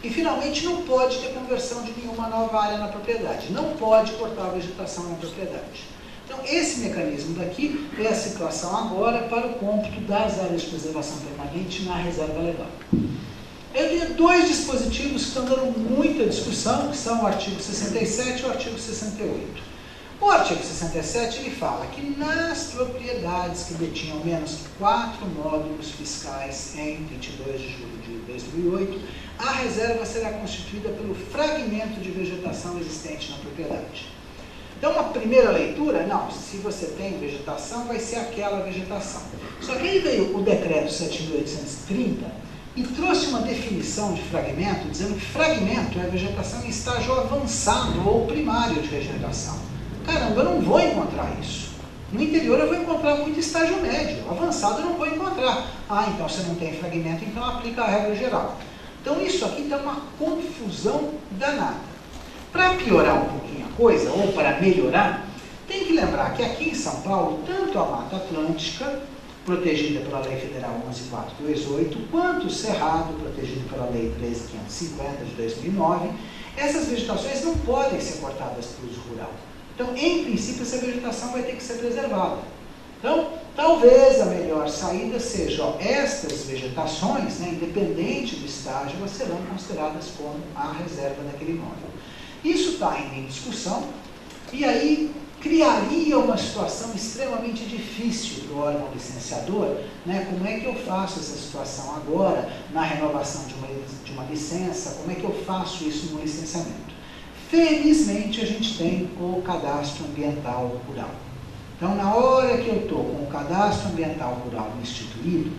E finalmente não pode ter conversão de nenhuma nova área na propriedade. Não pode cortar a vegetação na propriedade. Então, esse mecanismo daqui é a situação agora para o cômputo das áreas de preservação permanente na reserva legal. Eu tenho 2 dispositivos que estão dando muita discussão, que são o artigo 67 e o artigo 68. O artigo 67, ele fala que nas propriedades que detinham menos que 4 módulos fiscais em 22 de julho de 2008, a reserva será constituída pelo fragmento de vegetação existente na propriedade. Então, uma primeira leitura, não, se você tem vegetação, vai ser aquela vegetação. Só que aí veio o decreto 7.830 e trouxe uma definição de fragmento, dizendo que fragmento é vegetação em estágio avançado ou primário de vegetação. Caramba, eu não vou encontrar isso. No interior eu vou encontrar muito estágio médio, avançado eu não vou encontrar. Ah, então você não tem fragmento, então aplica a regra geral. Então isso aqui está uma confusão danada. Para piorar um pouquinho a coisa, ou para melhorar, tem que lembrar que aqui em São Paulo, tanto a Mata Atlântica, protegida pela Lei Federal 11.428, quanto o Cerrado, protegido pela Lei 13.550 de 2009, essas vegetações não podem ser cortadas para o uso rural. Então, em princípio, essa vegetação vai ter que ser preservada. Então, talvez a melhor saída seja, estas vegetações, né, independente do estágio, elas serão consideradas como a reserva daquele imóvel. Isso está ainda em discussão, e aí criaria uma situação extremamente difícil para o órgão licenciador, né? Como é que eu faço essa situação agora, na renovação de uma licença, como é que eu faço isso no licenciamento? Felizmente, a gente tem o Cadastro Ambiental Rural. Então, na hora que eu estou com o Cadastro Ambiental Rural instituído,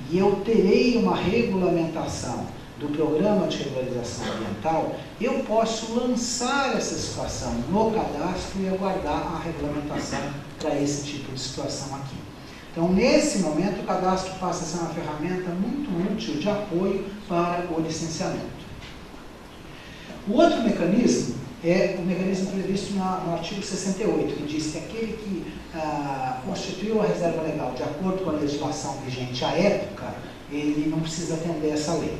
e eu terei uma regulamentação do Programa de Regularização Ambiental, eu posso lançar essa situação no cadastro e aguardar a regulamentação para esse tipo de situação aqui. Então, nesse momento, o cadastro passa a ser uma ferramenta muito útil de apoio para o licenciamento. O outro mecanismo é o mecanismo previsto no artigo 68, que diz que aquele que constituiu a reserva legal de acordo com a legislação vigente à época, ele não precisa atender essa lei.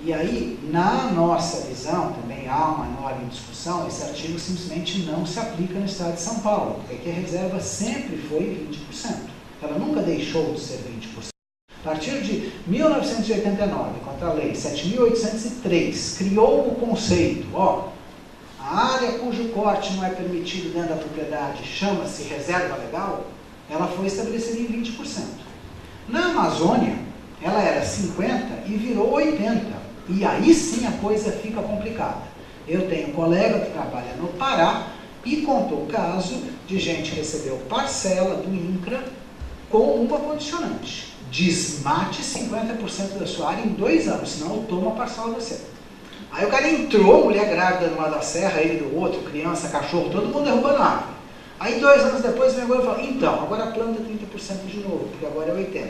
E aí, na nossa visão, também há uma enorme discussão, esse artigo simplesmente não se aplica no estado de São Paulo, porque aqui a reserva sempre foi 20%. Ela nunca deixou de ser 20%. A partir de 1989, contra a lei 7.803, criou o conceito, a área cujo corte não é permitido dentro da propriedade chama-se reserva legal, ela foi estabelecida em 20%. Na Amazônia, ela era 50% e virou 80%. E aí sim a coisa fica complicada. Eu tenho um colega que trabalha no Pará e contou o caso de gente que recebeu parcela do INCRA com uma condicionante. Desmate 50% da sua área em 2 anos, senão eu tomo a parcela de você. Aí o cara entrou, mulher grávida numa da serra, ele do outro, criança, cachorro, todo mundo derrubando a árvore. Aí 2 anos depois vem agora e fala, então, agora planta 30% de novo, porque agora é 80%.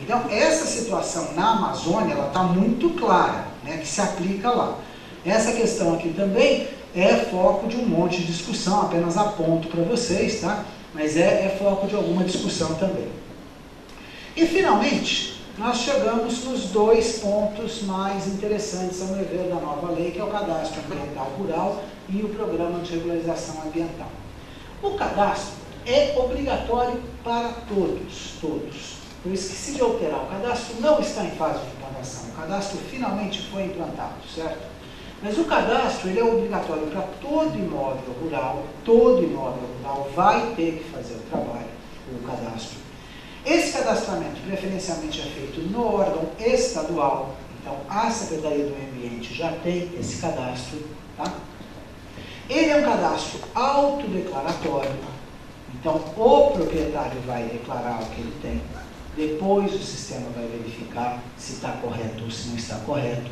Então, essa situação na Amazônia, ela está muito clara, né, que se aplica lá. Essa questão aqui também é foco de um monte de discussão, apenas aponto para vocês, tá? Mas é foco de alguma discussão também. E, finalmente, nós chegamos nos 2 pontos mais interessantes, ao meu ver, da nova lei, que é o Cadastro Ambiental Rural e o Programa de Regularização Ambiental. O cadastro é obrigatório para todos. Eu esqueci de alterar, o cadastro não está em fase de implantação, o cadastro finalmente foi implantado, certo? Mas o cadastro ele é obrigatório para todo imóvel rural vai ter que fazer o trabalho, o cadastro. Esse cadastramento preferencialmente é feito no órgão estadual, então a Secretaria do Meio Ambiente já tem esse cadastro, tá? Ele é um cadastro autodeclaratório, então o proprietário vai declarar o que ele tem, depois o sistema vai verificar se está correto ou se não está correto.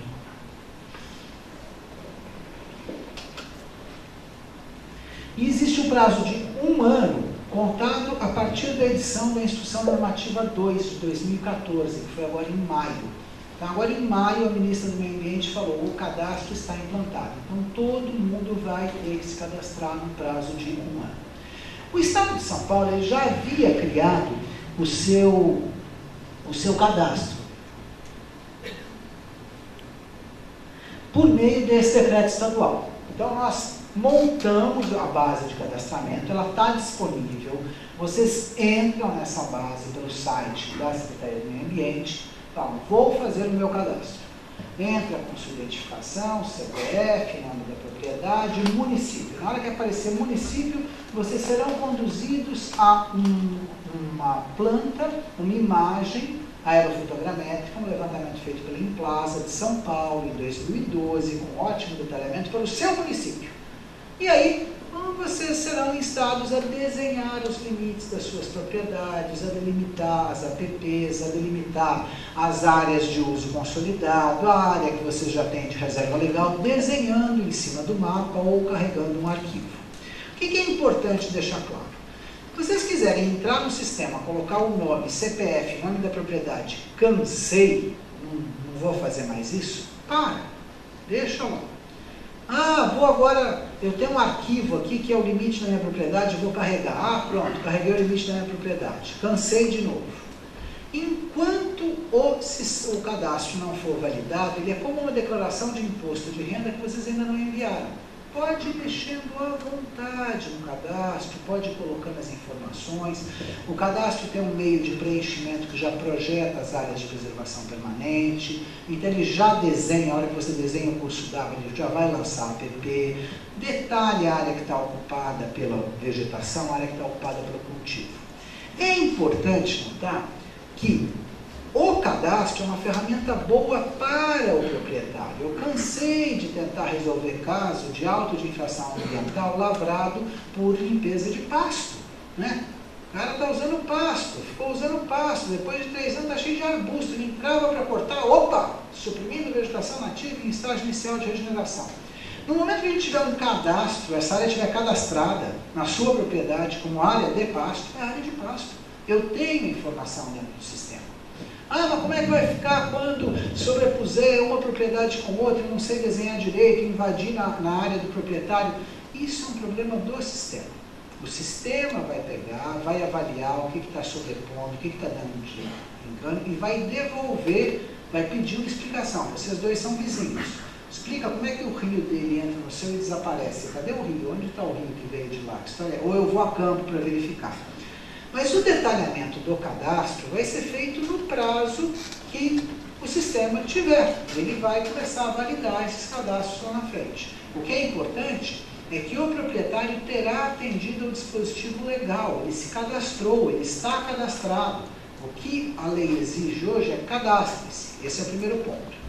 E existe um prazo de 1 ano, contado a partir da edição da Instrução Normativa 2 de 2014, que foi agora em maio. Então, agora em maio, a ministra do Meio Ambiente falou, o cadastro está implantado. Então, todo mundo vai ter que se cadastrar no prazo de 1 ano. O Estado de São Paulo ele já havia criado o seu cadastro por meio desse decreto estadual. Então, nós montamos a base de cadastramento, ela está disponível, vocês entram nessa base pelo site da Secretaria do Meio Ambiente, falam, vou fazer o meu cadastro. Entra com sua identificação, CPF, nome da propriedade, município. Na hora que aparecer município, vocês serão conduzidos a uma planta, uma imagem aerofotogramétrica, um levantamento feito pela Implaza de São Paulo em 2012, com ótimo detalhamento para o seu município. E aí, vocês serão instados a desenhar os limites das suas propriedades, a delimitar as APPs, a delimitar as áreas de uso consolidado, a área que vocês já têm de reserva legal, desenhando em cima do mapa ou carregando um arquivo. O que é importante deixar claro? Se vocês quiserem entrar no sistema, colocar o nome, CPF, nome da propriedade, cansei, não vou fazer mais isso, deixa lá. Vou agora, eu tenho um arquivo aqui que é o limite da minha propriedade, vou carregar. Pronto, carreguei o limite da minha propriedade. Cansei de novo. Enquanto o cadastro não for validado, ele é como uma declaração de imposto de renda que vocês ainda não enviaram. Pode ir mexendo à vontade no cadastro, pode ir colocando as informações. O cadastro tem um meio de preenchimento que já projeta as áreas de preservação permanente. Então ele já desenha, a hora que você desenha o curso d'água, ele já vai lançar a APP. Detalhe a área que está ocupada pela vegetação, a área que está ocupada pelo cultivo. É importante notar que o cadastro é uma ferramenta boa para o proprietário. Eu cansei de tentar resolver caso de auto de infração ambiental lavrado por limpeza de pasto, né? O cara está usando pasto, ficou usando pasto, depois de 3 anos está cheio de arbusto, ele entrava para cortar, suprimindo vegetação nativa em estágio inicial de regeneração. No momento que a gente tiver um cadastro, essa área estiver cadastrada na sua propriedade como área de pasto, é área de pasto. Eu tenho informação dentro do sistema. Mas como é que vai ficar quando sobrepuser uma propriedade com outra, não sei desenhar direito, invadir na área do proprietário? Isso é um problema do sistema. O sistema vai pegar, vai avaliar o que está sobrepondo, o que está dando de engano e vai devolver, vai pedir uma explicação. Vocês dois são vizinhos. Explica como é que o rio dele entra no seu e desaparece. Cadê o rio? Onde está o rio que veio de lá? Ou eu vou a campo para verificar. Mas o detalhamento do cadastro vai ser feito no prazo que o sistema tiver. Ele vai começar a validar esses cadastros lá na frente. O que é importante é que o proprietário terá atendido ao dispositivo legal. Ele se cadastrou, ele está cadastrado. O que a lei exige hoje é cadastre-se. Esse é o primeiro ponto.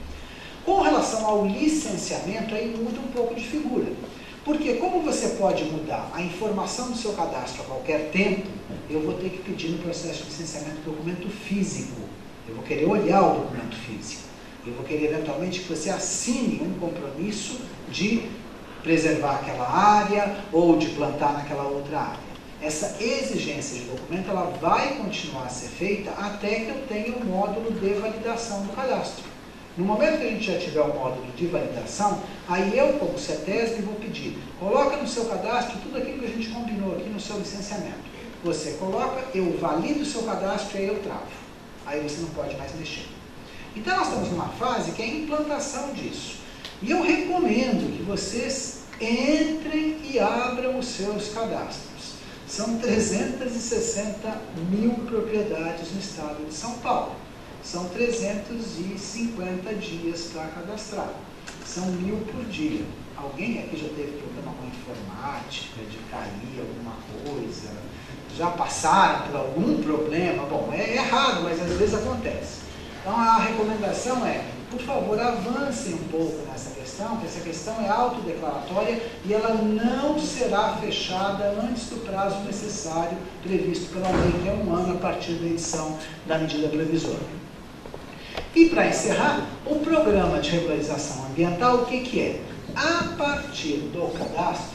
Com relação ao licenciamento, aí muda um pouco de figura. Porque como você pode mudar a informação do seu cadastro a qualquer tempo, eu vou ter que pedir no processo de licenciamento documento físico. Eu vou querer olhar o documento físico. Eu vou querer eventualmente que você assine um compromisso de preservar aquela área ou de plantar naquela outra área. Essa exigência de documento ela vai continuar a ser feita até que eu tenha o módulo de validação do cadastro. No momento que a gente já tiver o módulo de validação, aí eu, como CETESB, vou pedir, coloca no seu cadastro tudo aquilo que a gente combinou aqui no seu licenciamento. Você coloca, eu valido o seu cadastro e aí eu travo. Aí você não pode mais mexer. Então nós estamos numa fase que é a implantação disso. E eu recomendo que vocês entrem e abram os seus cadastros. São 360 mil propriedades no estado de São Paulo. São 350 dias para cadastrar. São 1000 por dia. Alguém aqui já teve problema com informática, de cair alguma coisa? Já passaram por algum problema? Bom, é errado, mas às vezes acontece. Então a recomendação é, por favor, avancem um pouco nessa questão, porque essa questão é autodeclaratória e ela não será fechada antes do prazo necessário previsto pela lei, que é 1 ano a partir da edição da medida provisória. E para encerrar, o programa de regularização ambiental, o que é? A partir do cadastro,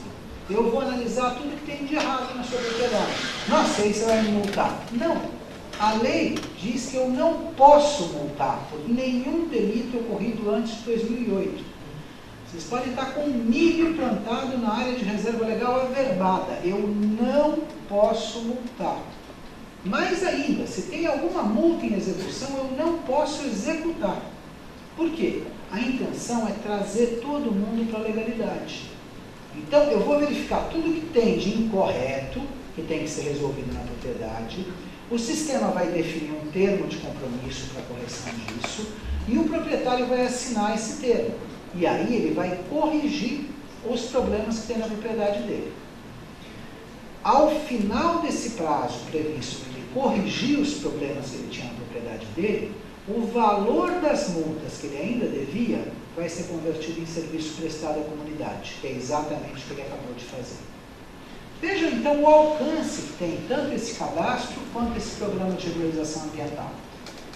eu vou analisar tudo que tem de errado na sua propriedade. Nossa, aí você vai me multar. Não. A lei diz que eu não posso multar por nenhum delito ocorrido antes de 2008. Vocês podem estar com milho plantado na área de reserva legal averbada. Eu não posso multar. Mais ainda, se tem alguma multa em execução, eu não posso executar. Por quê? A intenção é trazer todo mundo para a legalidade. Então, eu vou verificar tudo que tem de incorreto, que tem que ser resolvido na propriedade. O sistema vai definir um termo de compromisso para a correção disso, e o proprietário vai assinar esse termo. E aí ele vai corrigir os problemas que tem na propriedade dele. Ao final desse prazo previsto para ele corrigir os problemas que ele tinha na propriedade dele, o valor das multas que ele ainda devia vai ser convertido em serviço prestado à comunidade, que é exatamente o que ele acabou de fazer. Vejam então o alcance que tem tanto esse cadastro quanto esse programa de regularização ambiental.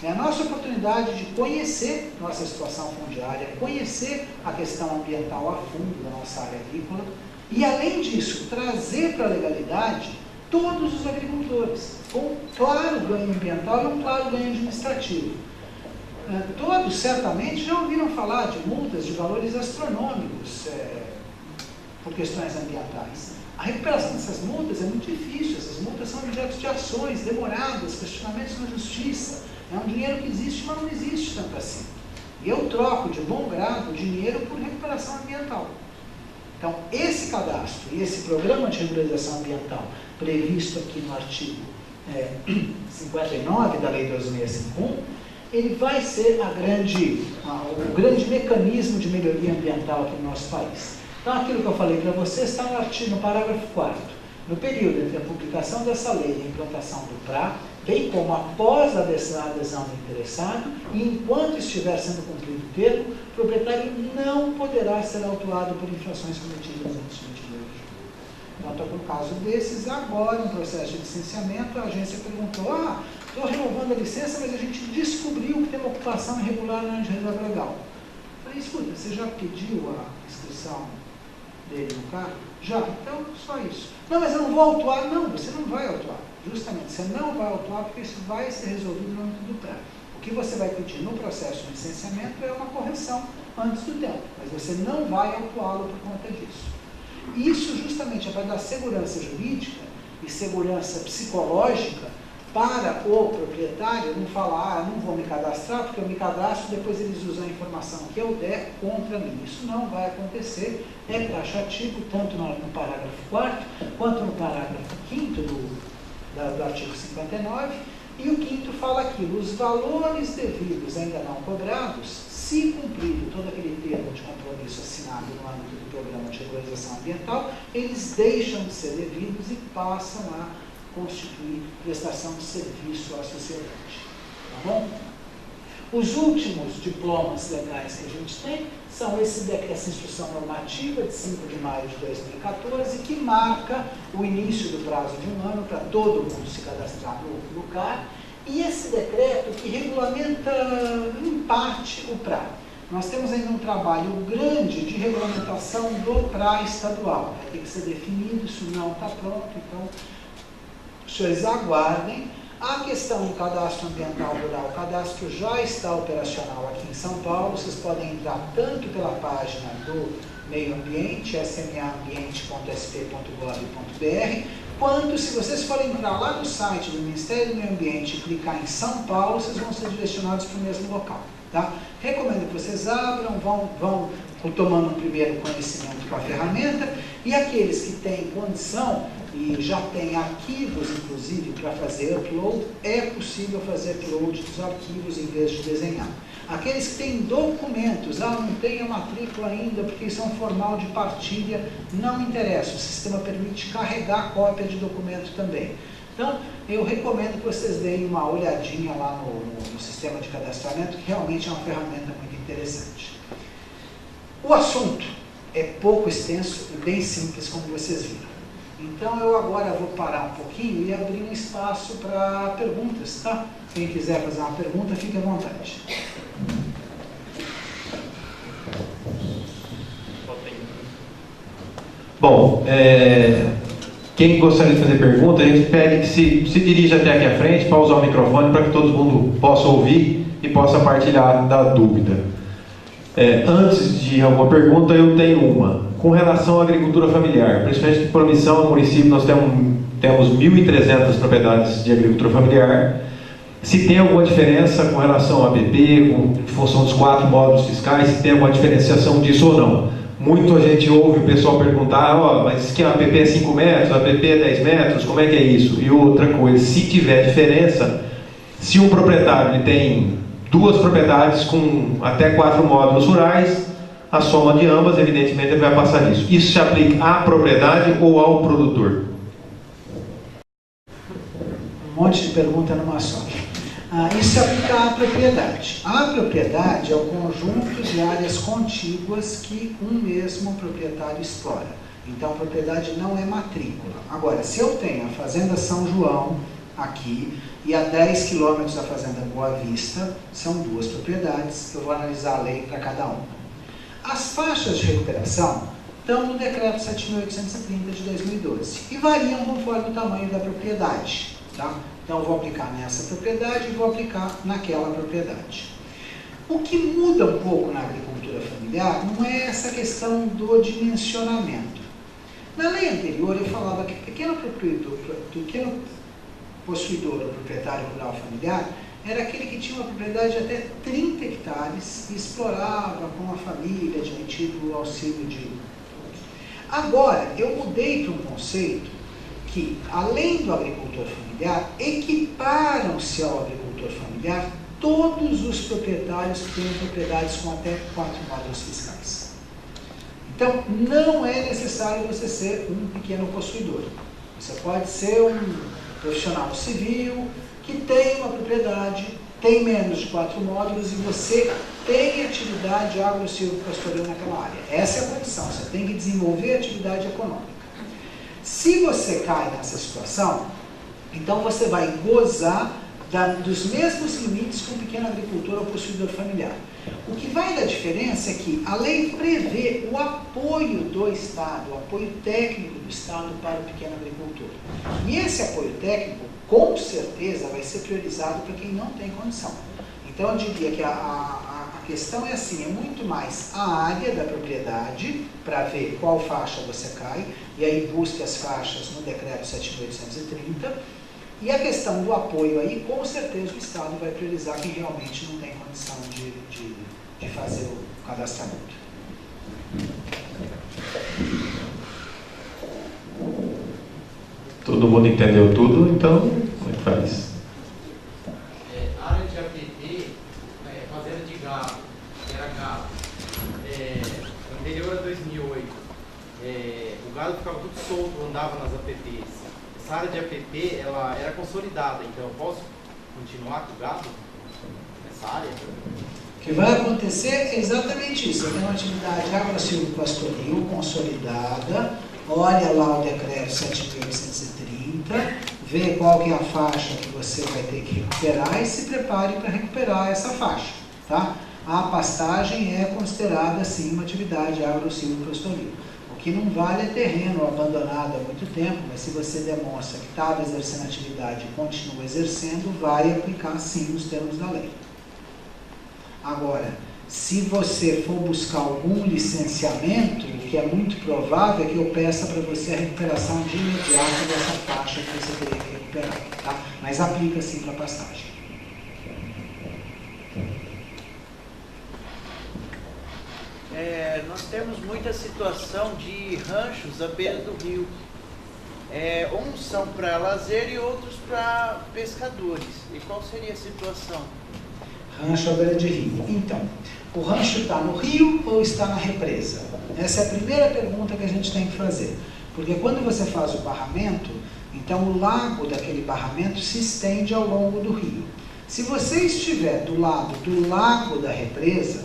É a nossa oportunidade de conhecer nossa situação fundiária, conhecer a questão ambiental a fundo da nossa área agrícola e, além disso, trazer para a legalidade todos os agricultores, com um claro ganho ambiental e um claro ganho administrativo. Todos, certamente, já ouviram falar de multas de valores astronômicos por questões ambientais. A recuperação dessas multas é muito difícil, essas multas são objeto de ações demoradas, questionamentos na justiça. É um dinheiro que existe, mas não existe tanto assim. E eu troco de bom grado o dinheiro por recuperação ambiental. Então, esse cadastro e esse programa de regularização ambiental previsto aqui no artigo 59 da Lei 2651, ele vai ser o grande mecanismo de melhoria ambiental aqui no nosso país. Então, aquilo que eu falei para vocês está no parágrafo 4º. No período entre a publicação dessa lei e a implantação do PRA, bem como após a adesão do interessado, e enquanto estiver sendo cumprido o termo, o proprietário não poderá ser autuado por infrações cometidas antes de 22 de julho. Então, estou com um caso desses, agora, no processo de licenciamento, a agência perguntou, estou renovando a licença, mas a gente descobriu que tem uma ocupação irregular na área de reserva legal. Falei, escuta, você já pediu a inscrição dele no carro? Já, então só isso. Não, mas eu não vou autuar. Não, você não vai autuar. Justamente, você não vai autuar porque isso vai ser resolvido no âmbito do PRA. O que você vai pedir no processo de licenciamento é uma correção antes do tempo, mas você não vai autuá-lo por conta disso. E isso justamente é para dar segurança jurídica e segurança psicológica para o proprietário não falar, não vou me cadastrar, porque eu me cadastro, depois eles usam a informação que eu der contra mim. Isso não vai acontecer, é taxativo, tanto no parágrafo 4º, quanto no parágrafo 5º do artigo 59, e o 5º fala aquilo, os valores devidos ainda não cobrados, se cumprido todo aquele termo de compromisso assinado no âmbito do programa de regularização ambiental, eles deixam de ser devidos e passam a constituir prestação de serviço à sociedade. Tá bom? Os últimos diplomas legais que a gente tem são essa instrução normativa de 5 de maio de 2014, que marca o início do prazo de 1 ano para todo mundo se cadastrar no lugar, e esse decreto que regulamenta, em parte, o PRA. Nós temos ainda um trabalho grande de regulamentação do PRA estadual. Vai ter que ser definido, isso não está pronto, então os senhores aguardem. A questão do cadastro ambiental rural, o cadastro já está operacional aqui em São Paulo, vocês podem entrar tanto pela página do Meio Ambiente, smaambiente.sp.gov.br, quanto se vocês forem entrar lá no site do Ministério do Meio Ambiente e clicar em São Paulo, vocês vão ser direcionados para o mesmo local. Tá? Recomendo que vocês abram, vão tomando um primeiro conhecimento com a ferramenta, e aqueles que têm condição e já têm arquivos, inclusive, para fazer upload, é possível fazer upload dos arquivos em vez de desenhar. Aqueles que têm documentos, não tem a matrícula ainda, porque isso é um formal de partilha, não interessa, o sistema permite carregar cópia de documento também. Então, eu recomendo que vocês deem uma olhadinha lá no sistema de cadastramento, que realmente é uma ferramenta muito interessante. O assunto é pouco extenso e bem simples, como vocês viram. Então eu agora vou parar um pouquinho e abrir um espaço para perguntas, tá? Quem quiser fazer uma pergunta, fique à vontade. Bom, quem gostaria de fazer pergunta, a gente pede que se dirija até aqui à frente para usar o microfone para que todo mundo possa ouvir e possa partilhar da dúvida. Antes de alguma pergunta, eu tenho uma. Com relação à agricultura familiar, principalmente em Promissão, no município, nós temos 1.300 propriedades de agricultura familiar. Se tem alguma diferença com relação ao APP, em função dos 4 módulos fiscais, se tem alguma diferenciação disso ou não. Muito a gente ouve o pessoal perguntar, mas que a APP é 5 metros, a APP é 10 metros, como é que é isso? E outra coisa, se tiver diferença, se um proprietário ele tem 2 propriedades com até 4 módulos rurais, a soma de ambas, evidentemente, ele vai passar nisso. Isso se aplica à propriedade ou ao produtor? Um monte de pergunta numa só. Isso se aplica à propriedade. A propriedade é o conjunto de áreas contíguas que um mesmo proprietário explora. Então, a propriedade não é matrícula. Agora, se eu tenho a Fazenda São João aqui e a 10 quilômetros da Fazenda Boa Vista, são 2 propriedades, eu vou analisar a lei para cada uma. As faixas de recuperação estão no Decreto 7.830 de 2012 e variam conforme o tamanho da propriedade. Tá? Então, eu vou aplicar nessa propriedade e vou aplicar naquela propriedade. O que muda um pouco na agricultura familiar não é essa questão do dimensionamento. Na lei anterior, eu falava que pequeno possuidor ou proprietário rural familiar era aquele que tinha uma propriedade de até 30 hectares e explorava com a família, admitido o auxílio de... Agora, eu mudei para um conceito que, além do agricultor familiar, equiparam-se ao agricultor familiar todos os proprietários que têm propriedades com até 4 módulos fiscais. Então, não é necessário você ser um pequeno possuidor. Você pode ser um profissional civil que tem uma propriedade, tem menos de 4 módulos e você tem atividade agro-silvopastoril naquela área. Essa é a condição, você tem que desenvolver atividade econômica. Se você cai nessa situação, então você vai gozar dos mesmos limites que um pequeno agricultor ou possuidor familiar. O que vai dar diferença é que a lei prevê o apoio do Estado, o apoio técnico do Estado para o pequeno agricultor. E esse apoio técnico, com certeza, vai ser priorizado para quem não tem condição. Então, eu diria que a questão é assim, é muito mais a área da propriedade, para ver qual faixa você cai, e aí busque as faixas no Decreto 7.830, e a questão do apoio aí, com certeza o Estado vai priorizar quem realmente não tem condição de fazer o cadastramento. Todo mundo entendeu tudo, então como é que faz? Área de APP, fazenda de gado, era gado. Anterior a 2008, o gado ficava tudo solto, andava nas APPs. Essa área de APP, ela era consolidada, então eu posso continuar com o gado nessa área? O que vai acontecer é exatamente isso. Você tem uma atividade agro-silvopastoril consolidada, olha lá o decreto 7.830, vê qual que é a faixa que você vai ter que recuperar e se prepare para recuperar essa faixa. Tá? A pastagem é considerada, sim, uma atividade agro-silvopastoril. O que não vale é terreno abandonado há muito tempo, mas se você demonstra que estava exercendo atividade e continua exercendo, vai aplicar, sim, os termos da lei. Agora, se você for buscar algum licenciamento, o que é muito provável é que eu peça para você a recuperação de imediato dessa faixa que você teria que recuperar, tá? Mas aplica sim para pastagem. Nós temos muita situação de ranchos à beira do rio. Uns são para lazer e outros para pescadores. E qual seria a situação? Rancho à beira de rio. Então, o rancho está no rio ou está na represa? Essa é a primeira pergunta que a gente tem que fazer. Porque quando você faz o barramento, Então o lago daquele barramento se estende ao longo do rio. Se você estiver do lado do lago da represa,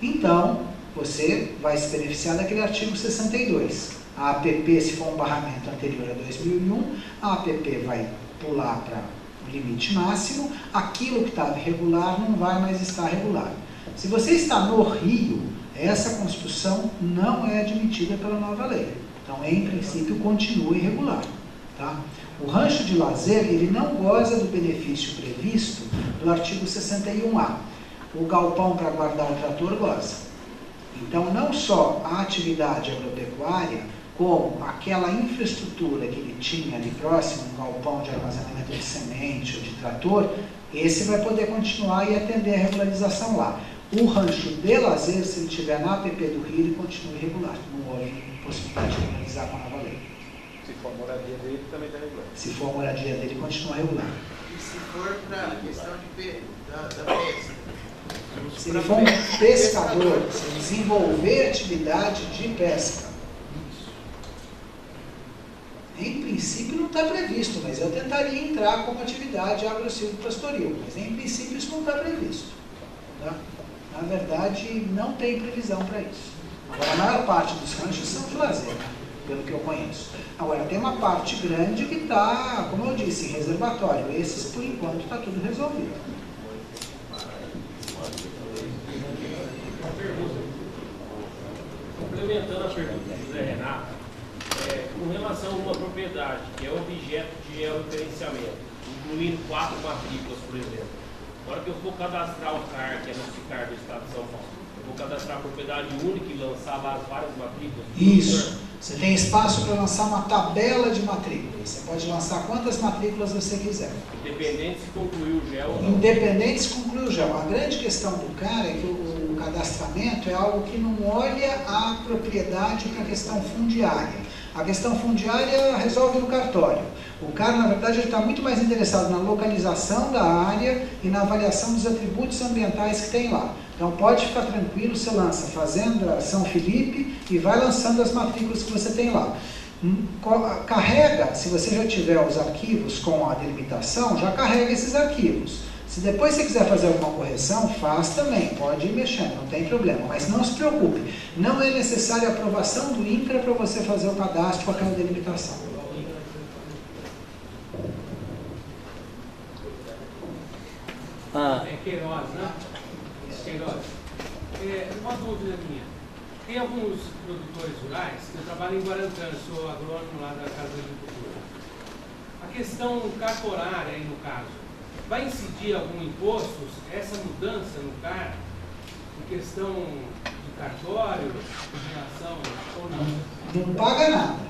então você vai se beneficiar daquele artigo 62. A APP, se for um barramento anterior a 2001, a APP vai pular para o limite máximo, aquilo que estava irregular não vai mais estar regular. Se você está no rio, essa construção não é admitida pela nova lei. Então, em princípio, continua irregular. Tá? O rancho de lazer, ele não goza do benefício previsto do artigo 61A. O galpão para guardar o trator goza. Então, não só a atividade agropecuária, como aquela infraestrutura que ele tinha ali próximo, um galpão de armazenamento de semente ou de trator, esse vai poder continuar e atender a regularização lá. O rancho de lazer, se ele estiver na APP do Rio, ele continua irregular. Não houve possibilidade de regularizar com a nova lei. Se for a moradia dele, também está regular. Se for a moradia dele, continua regular. E se for para a questão da pesca? Se ele for um pescador, se ele desenvolver atividade de pesca, em princípio não está previsto, mas eu tentaria entrar como atividade agro-silvopastoril, mas em princípio isso não está previsto. Tá? Na verdade, não tem previsão para isso. Agora, a maior parte dos ranchos são de lazer, né? Pelo que eu conheço. Agora, tem uma parte grande que está, como eu disse, em reservatório. Esses, por enquanto, está tudo resolvido. Complementando a pergunta do José Renato, com relação a uma propriedade que é objeto de georreferenciamento, incluindo 4 matrículas, por exemplo. Na hora que eu for cadastrar o CAR, que é no SICAR do Estado de São Paulo, eu vou cadastrar a propriedade única e lançar lá as várias matrículas? Isso. Você tem espaço para lançar uma tabela de matrículas. Você pode lançar quantas matrículas você quiser. Independente se concluiu o GEL ou não. Independente se concluiu o GEL. A grande questão do CAR é que o cadastramento é algo que não olha a propriedade para a questão fundiária. A questão fundiária resolve no cartório. O CAR, na verdade, está muito mais interessado na localização da área e na avaliação dos atributos ambientais que tem lá. Então, pode ficar tranquilo, você lança Fazenda São Felipe e vai lançando as matrículas que você tem lá. Carrega, se você já tiver os arquivos com a delimitação, já carrega esses arquivos. Se depois você quiser fazer alguma correção, faz também, pode ir mexendo, não tem problema. Mas não se preocupe, não é necessária a aprovação do INCRA para você fazer o cadastro com aquela delimitação. É Queiroz, né? Queiroz. Uma dúvida minha. Tem alguns produtores rurais, eu trabalho em Guarantã, sou agrônomo lá da Casa da Agricultura. A questão cartorária aí no caso, vai incidir algum imposto, essa mudança no CAR, em questão de cartório, em relação ou não? Não paga nada.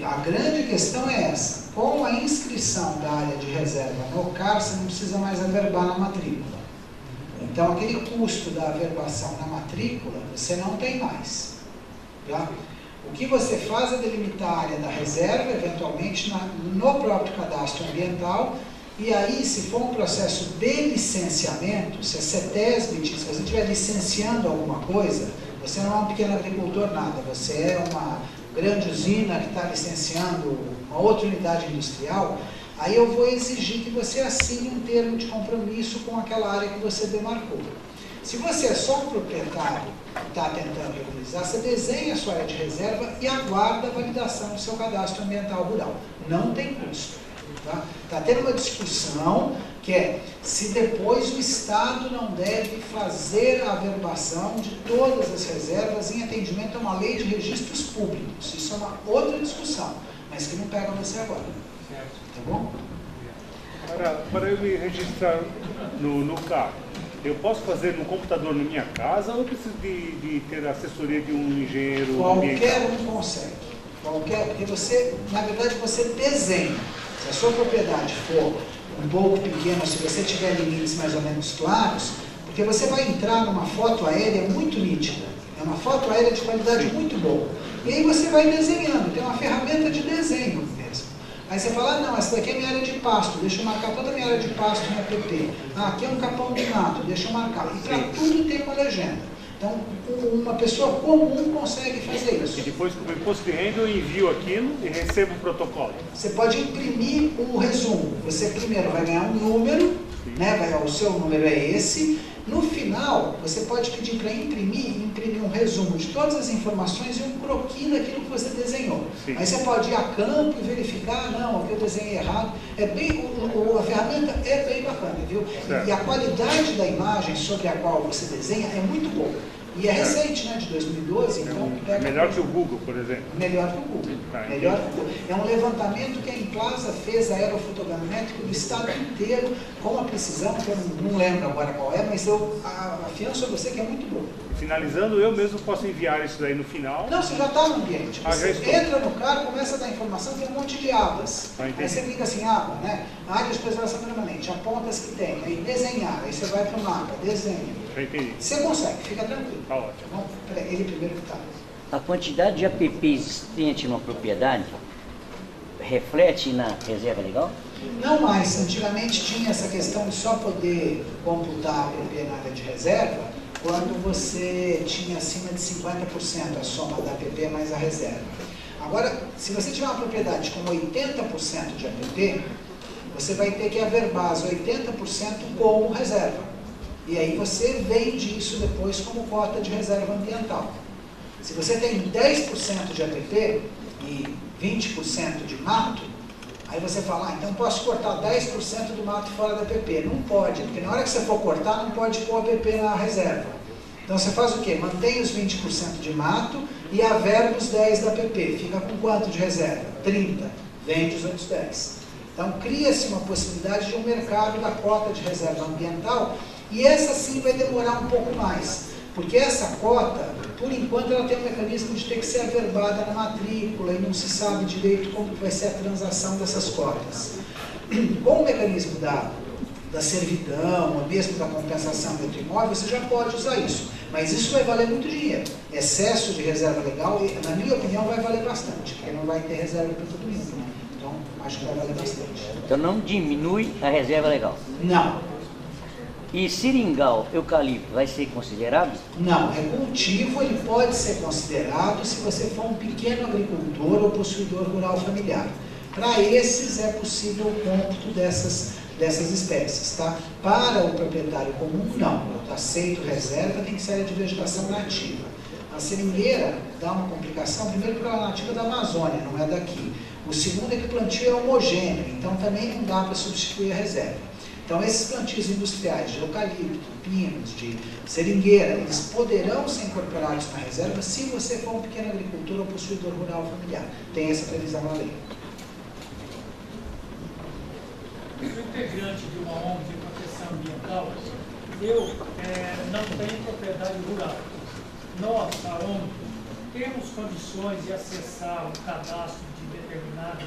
A grande questão é essa. Com a inscrição da área de reserva no CAR, você não precisa mais averbar na matrícula. Então, aquele custo da averbação na matrícula, você não tem mais. Tá? O que você faz é delimitar a área da reserva, eventualmente no próprio cadastro ambiental, e aí, se for um processo de licenciamento, se a CETESB, se você estiver licenciando alguma coisa, você não é um pequeno agricultor nada, você é uma grande usina que está licenciando uma outra unidade industrial, aí eu vou exigir que você assine um termo de compromisso com aquela área que você demarcou. Se você é só um proprietário que está tentando regularizar, você desenha a sua área de reserva e aguarda a validação do seu cadastro ambiental rural. Não tem custo. Está tendo uma discussão que é se depois o Estado não deve fazer a averbação de todas as reservas em atendimento a uma lei de registros públicos. Isso é uma outra discussão, mas que não pega você agora. Tá bom? Para eu me registrar no CAR, eu posso fazer no computador na minha casa ou eu preciso de ter a assessoria de um engenheiro ambiental? Qualquer um consegue. Porque você, na verdade, você desenha. Se a sua propriedade for um pouco pequena, se você tiver limites mais ou menos claros, porque você vai entrar numa foto aérea muito nítida, é uma foto aérea de qualidade muito boa. E aí você vai desenhando, tem uma ferramenta de desenho mesmo. Aí você fala, não, essa daqui é minha área de pasto, deixa eu marcar toda a minha área de pasto no app. Aqui é um capão de mato, deixa eu marcar. E para tudo tem uma legenda. Então, uma pessoa comum consegue fazer isso. E depois, com o imposto de renda, eu envio aquilo e recebo o protocolo. Você pode imprimir o resumo. Você primeiro vai ganhar um número, né? O seu número é esse. No final, você pode pedir para imprimir um resumo de todas as informações e um croquis daquilo que você desenhou. Sim. Aí você pode ir a campo e verificar, não, aqui eu desenhei errado. É bem, a ferramenta é bem bacana, viu? Certo. E a qualidade da imagem sobre a qual você desenha é muito boa. E é recente, né, de 2012, então... É melhor que o Google, por exemplo. Melhor que o Google. Melhor que o Google. É um levantamento que a Implaza fez aerofotogramétrico do estado inteiro, com a precisão, que eu não lembro agora qual é, mas eu afianço a você que é muito boa. Finalizando, eu mesmo posso enviar isso daí no final. Não, você já está no ambiente. Você entra no carro, começa a dar informação, tem um monte de abas. Aí você clica assim, aba, né? Área de preservação permanente, aponta as que tem, aí desenhar, aí você vai para o mapa, desenha. Já entendi. Você consegue, fica tranquilo. Tá ótimo. Bom, ele primeiro que está. A quantidade de app existente numa propriedade reflete na reserva legal? Não mais. Antigamente tinha essa questão de só poder computar a app na área de reserva quando você tinha acima de 50% a soma da app mais a reserva. Agora, se você tiver uma propriedade com 80% de app, você vai ter que averbar as 80% como reserva. E aí você vende isso depois como cota de reserva ambiental. Se você tem 10% de app e 20% de mato, aí você fala, então posso cortar 10% do mato fora da app. Não pode, porque na hora que você for cortar, não pode pôr app na reserva. Então você faz o quê? Mantém os 20% de mato e averba os 10% da app. Fica com quanto de reserva? 30%. Vende os outros 10%. Então cria-se uma possibilidade de um mercado da cota de reserva ambiental. E essa sim vai demorar um pouco mais, porque essa cota, por enquanto, ela tem um mecanismo de ter que ser averbada na matrícula e não se sabe direito como vai ser a transação dessas cotas. Com o mecanismo da servidão, ou mesmo da compensação do imóvel, você já pode usar isso, mas isso vai valer muito dinheiro. Excesso de reserva legal, na minha opinião, vai valer bastante, porque não vai ter reserva para todo mundo, né? Então, acho que vai valer bastante. Então não diminui a reserva legal? Não. E seringal, eucalipto, vai ser considerado? Não, é cultivo, ele pode ser considerado se você for um pequeno agricultor ou possuidor rural familiar. Para esses é possível o cômputo dessas espécies, tá? Para o proprietário comum, não. Eu aceito reserva, tem que ser área de vegetação nativa. A seringueira dá uma complicação, primeiro porque ela é nativa da Amazônia, não é daqui. O segundo é que o plantio é homogêneo, então também não dá para substituir a reserva. Então, esses plantios industriais de eucalipto, pinos, de seringueira, eles poderão ser incorporados na reserva se você for um pequeno agricultor ou possuidor rural familiar. Tem essa previsão na lei. Eu sou integrante de uma ONG de proteção ambiental. Eu não tenho propriedade rural. Nós, a ONG, temos condições de acessar o cadastro de determinada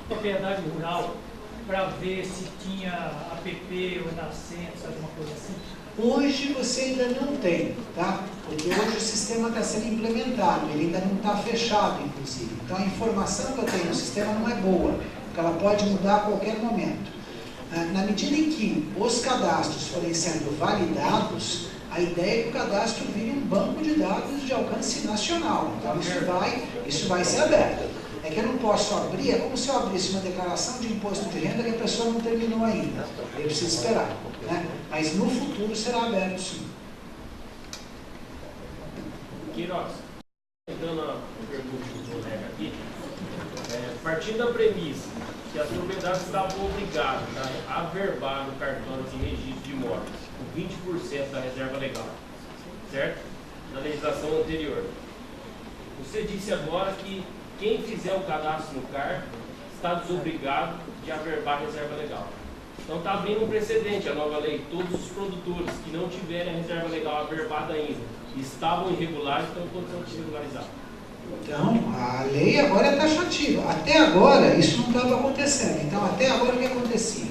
propriedade rural para ver se tinha app ou nascentes, alguma coisa assim? Hoje você ainda não tem, tá? Porque hoje o sistema está sendo implementado, ele ainda não está fechado, inclusive. Então a informação que eu tenho no sistema não é boa, porque ela pode mudar a qualquer momento. Na medida em que os cadastros forem sendo validados, a ideia é que o cadastro vire um banco de dados de alcance nacional. Então isso vai ser aberto. É que eu não posso abrir, é como se eu abrisse uma declaração de imposto de renda que a pessoa não terminou ainda. Eu preciso esperar, né? Mas no futuro será aberto, sim. Queiroz, entrando na pergunta do colega aqui, partindo da premissa que as propriedades estavam obrigadas a averbar no cartório de registro de imóveis com 20% da reserva legal, certo? Na legislação anterior. Você disse agora que quem fizer o cadastro no CAR está desobrigado de averbar a reserva legal. Então está abrindo um precedente a nova lei. Todos os produtores que não tiverem a reserva legal averbada ainda estavam irregulares, estão em condição de se regularizar. Então, a lei agora é taxativa. Até agora, isso não estava acontecendo. Então, até agora, o que acontecia?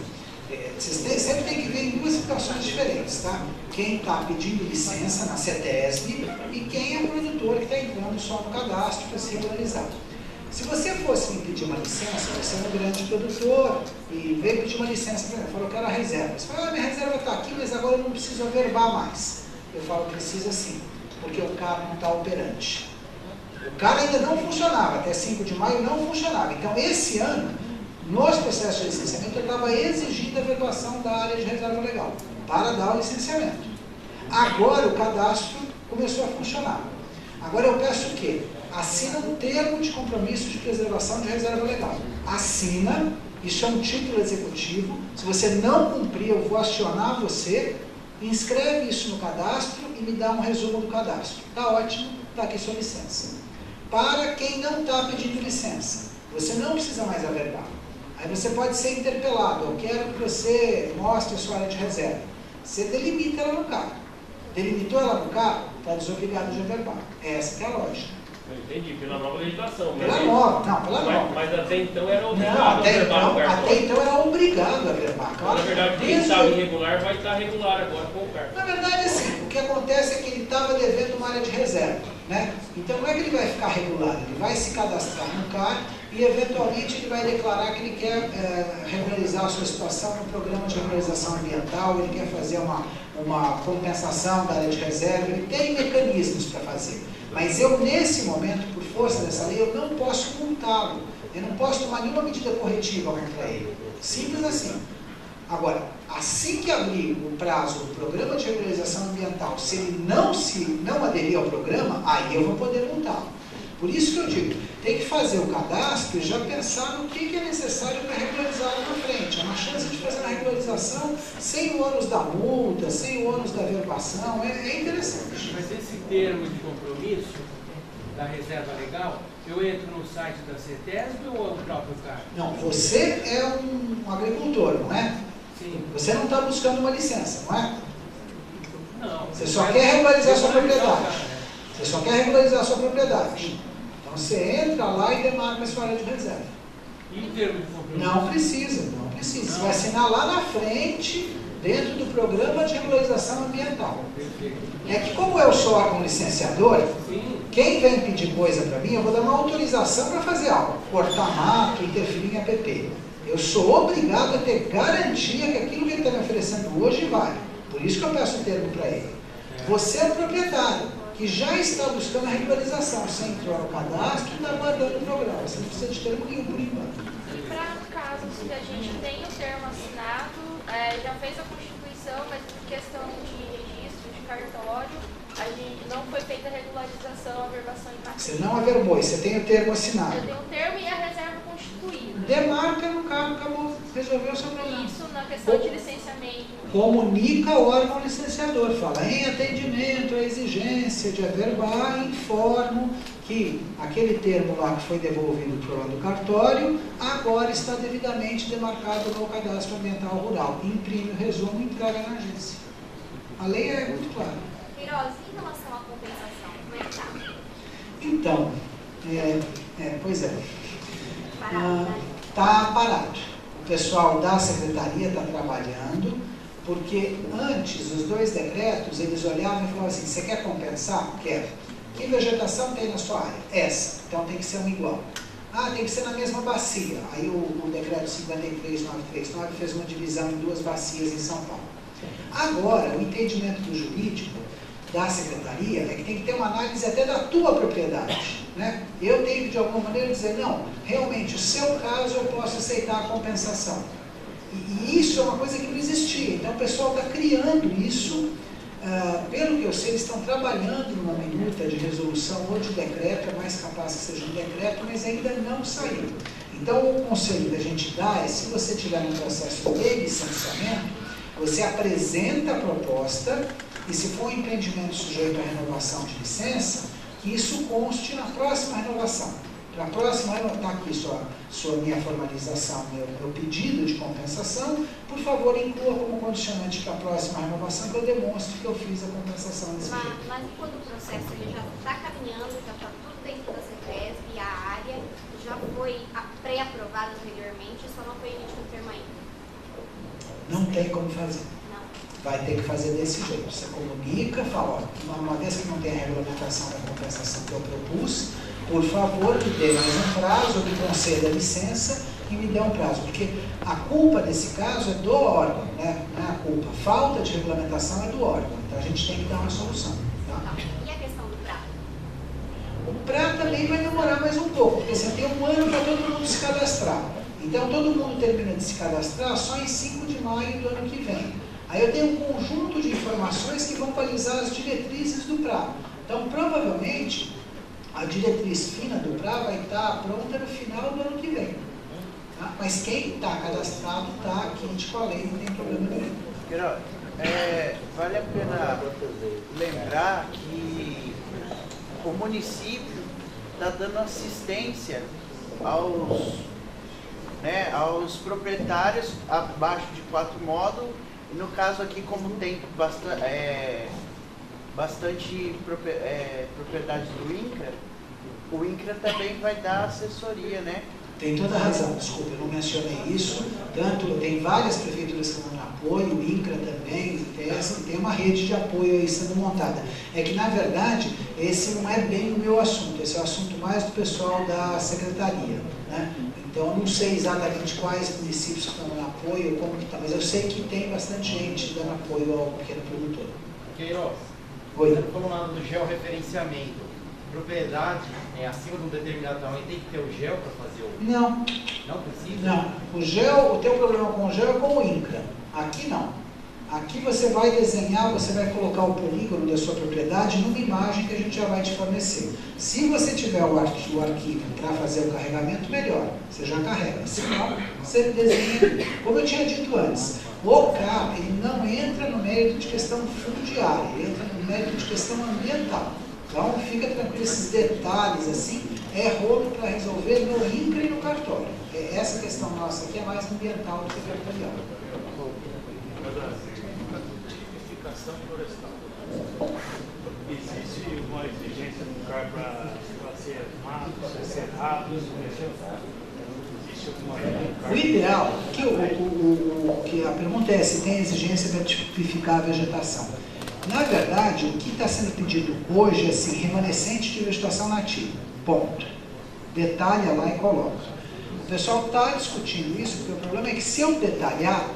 Vocês sempre tem que ver em duas situações diferentes, tá? Quem está pedindo licença na CETESB e quem é o produtor que está entrando só no cadastro para se regularizar. Se você fosse me pedir uma licença, você é um grande produtor e veio pedir uma licença, falou que era reserva. Você falou, minha reserva está aqui, mas agora eu não preciso averbar mais. Eu falo precisa sim, porque o CAR não está operante. O CAR ainda não funcionava, até 5 de maio não funcionava. Então, esse ano, nos processos de licenciamento, eu estava exigindo a averbação da área de reserva legal para dar o licenciamento. Agora o cadastro começou a funcionar. Agora eu peço o quê? Assina um termo de compromisso de preservação de reserva legal. Assina, isso é um título executivo. Se você não cumprir, eu vou acionar você, inscreve isso no cadastro e me dá um resumo do cadastro. Está ótimo, está aqui sua licença. Para quem não está pedindo licença, você não precisa mais averbar. Aí você pode ser interpelado, eu quero que você mostre a sua área de reserva. Você delimita ela no CAR. Delimitou ela no CAR, está desobrigado de averbar. Essa que é a lógica. Entendi, pela nova legislação. Pela nova, não, pela nova. Mas até então era obrigado não, a averbar no cartório. Até então era obrigado a averbar. Claro, na verdade, quem estava irregular vai estar regular agora com o cartório. Na verdade, assim, o que acontece é que ele estava devendo uma área de reserva, né? Então não é que ele vai ficar regular, ele vai se cadastrar no CAR e eventualmente ele vai declarar que ele quer regularizar a sua situação no programa de regularização ambiental, ele quer fazer uma compensação da área de reserva, ele tem mecanismos para fazer. Mas eu, nesse momento, por força dessa lei, eu não posso multá-lo. Eu não posso tomar nenhuma medida corretiva contra ele. Simples assim. Agora, assim que abrir o prazo do programa de regularização ambiental, se ele não aderir ao programa, aí eu vou poder multá-lo. Por isso que eu digo, tem que fazer o cadastro e já pensar no que é necessário para regularizar lá na frente. É uma chance de fazer uma regularização sem o ônus da multa, sem o ônus da averbação, é interessante. Mas esse termo de compromisso da reserva legal, eu entro no site da CETESB ou é o próprio CAR? Não, você é um agricultor, não é? Sim. Você não está buscando uma licença, não é? Não. Você só quer regularizar a sua propriedade. Você só quer regularizar a sua propriedade. Então você entra lá e demarca a sua área de reserva. E o termo de compromisso? Não precisa. Você vai assinar lá na frente, dentro do programa de regularização ambiental. É que como eu sou órgão licenciador, quem vem pedir coisa para mim, eu vou dar uma autorização para fazer algo. Cortar mato, interferir em APP. Eu sou obrigado a ter garantia que aquilo que ele está me oferecendo hoje vale. Por isso que eu peço o termo para ele. Você é o proprietário, que já está buscando a regularização. Você entrou no cadastro e está guardando o programa. Você não precisa de termo nenhum por enquanto. E para casos que a gente tem o termo assinado, já fez a Constituição, mas por questão de registro, de cartório, a gente não foi feita a regularização, a averbação em Você não averbou, você tem o termo assinado. Eu tenho o termo e a reserva constituída. Demarca no cargo, acabou, resolveu o seu problema. Isso na questão de licenciamento. Comunica o órgão licenciador, fala em atendimento à exigência de averbar, informo que aquele termo lá que foi devolvido para o lado do cartório, agora está devidamente demarcado no cadastro ambiental rural. Imprime o resumo e entrega na agência. A lei é muito clara. Queiroz, em relação à compensação, como é que está? Então, pois é. Parado, Está parado. O pessoal da secretaria está trabalhando, porque antes, os 2 decretos, eles olhavam e falavam assim, você quer compensar? Quero. Que vegetação tem na sua área? Essa. Então tem que ser um igual. Ah, tem que ser na mesma bacia. Aí o decreto 53939 fez uma divisão em 2 bacias em São Paulo. Agora, o entendimento do jurídico da secretaria é que tem que ter uma análise até da tua propriedade, né? Eu tenho que, de alguma maneira, dizer, não, realmente, o seu caso eu posso aceitar a compensação. E isso é uma coisa que não existia. Então, o pessoal está criando isso. Pelo que eu sei, eles estão trabalhando numa minuta de resolução ou de decreto, é mais capaz que seja um decreto, mas ainda não saiu. Então, o conselho que a gente dá é, se você tiver um processo de licenciamento, você apresenta a proposta e, se for um empreendimento sujeito à renovação de licença, que isso conste na próxima renovação. Para a próxima, está aqui sua minha formalização, meu pedido de compensação, por favor, inclua como condicionante para a próxima renovação que eu demonstre que eu fiz a compensação desse jeito. Mas quando o processo ele já está caminhando, já está tudo dentro da CETESB, a área já foi pré-aprovada anteriormente, só não foi emitido o termo ainda? Não tem como fazer. Não. Vai ter que fazer desse jeito. Você comunica, fala, ó, uma vez que não tem a regulamentação da compensação que eu propus, por favor, me dê mais um prazo, me conceda a licença e me dê um prazo, porque a culpa nesse caso é do órgão, né? Não é a culpa. A falta de regulamentação é do órgão, então a gente tem que dar uma solução. Tá? E a questão do prazo? O prazo também vai demorar mais um pouco, porque você tem um ano para todo mundo se cadastrar. Então todo mundo termina de se cadastrar só em 5 de maio do ano que vem. Aí eu tenho um conjunto de informações que vão balizar as diretrizes do PRA. Então provavelmente a diretriz fina do PRA vai estar pronta no final do ano que vem. Tá? Mas quem está cadastrado está quente com a lei, não tem problema nenhum. Vale a pena lembrar que o município está dando assistência aos proprietários abaixo de 4 módulos. E no caso aqui, como tem bastante propriedade do INCRA, o INCRA também vai dar assessoria, né? Tem toda a razão, desculpa, eu não mencionei isso. Tanto tem várias prefeituras que estão no apoio, o INCRA também, tem uma rede de apoio aí sendo montada. É que, na verdade, esse não é bem o meu assunto, esse é o assunto mais do pessoal da secretaria, né? Então, eu não sei exatamente quais municípios estão no apoio, como que está, mas eu sei que tem bastante gente dando apoio ao pequeno produtor. Queiroz, Oi. você falou lá do georreferenciamento. Propriedade acima de um determinado tamanho tem que ter o GEO para fazer o... Não. Não precisa? Não. O teu problema com o GEO é com o INCRA. Aqui não. Aqui você vai desenhar, você vai colocar o polígono da sua propriedade numa imagem que a gente já vai te fornecer. Se você tiver o arquivo para fazer o carregamento, melhor. Você já carrega. Se não, você desenha. Como eu tinha dito antes, o CRA, ele não entra no mérito de questão fundiária, ele entra no mérito de questão ambiental. Então, fica tranquilo, esses detalhes assim, é rolo para resolver no INCRA e no cartório. Essa questão nossa aqui é mais ambiental do que cartorial. Certificação florestal. Existe uma exigência no lugar para ser mato, ser cerrado? Existe alguma... O ideal, que a pergunta é se tem exigência para tipificar a vegetação. Na verdade, o que está sendo pedido hoje é assim, remanescente de vegetação nativa. Ponto. Detalha lá e coloca. O pessoal está discutindo isso, porque o problema é que se eu detalhar,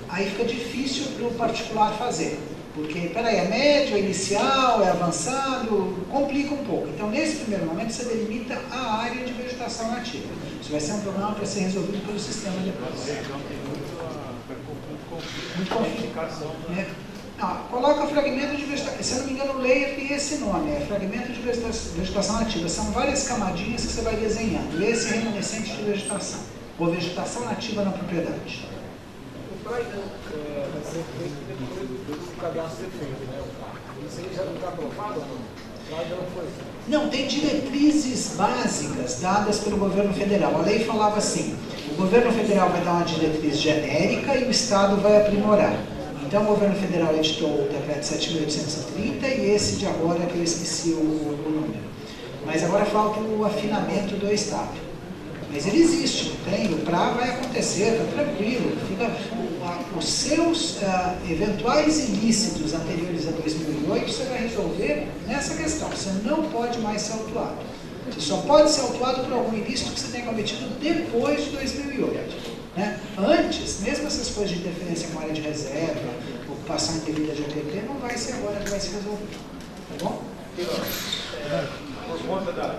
aí fica difícil para o particular fazer. Porque, peraí, é médio, é inicial, é avançado, complica um pouco. Então, nesse primeiro momento, você delimita a área de vegetação nativa. Isso vai ser um problema para ser resolvido pelo sistema depois. Muito conflito. Não, coloca fragmento de vegetação, se eu não me engano, o layer tem esse nome, é fragmento de vegetação nativa. São várias camadinhas que você vai desenhando. Esse é remanescente de vegetação, ou vegetação nativa na propriedade. O PRA vai ser feito depois do cadastro ser feito, né? Isso aí já não está aprovado ou não? Já não foi. Não, tem diretrizes básicas dadas pelo governo federal. A lei falava assim, o governo federal vai dar uma diretriz genérica e o Estado vai aprimorar. Então, o governo federal editou o decreto 7.830 e esse de agora, que eu esqueci o número. Mas agora falta o afinamento do Estado. Mas ele existe, não tem? O PRA vai acontecer, está tranquilo. Os seus eventuais ilícitos anteriores a 2008, você vai resolver nessa questão. Você não pode mais ser autuado. Você só pode ser autuado por algum ilícito que você tenha cometido depois de 2008. Né? Antes, mesmo essas coisas de interferência com área de reserva, ocupação indevida de APP, não vai ser agora que vai se resolver. Tá bom? Por conta da...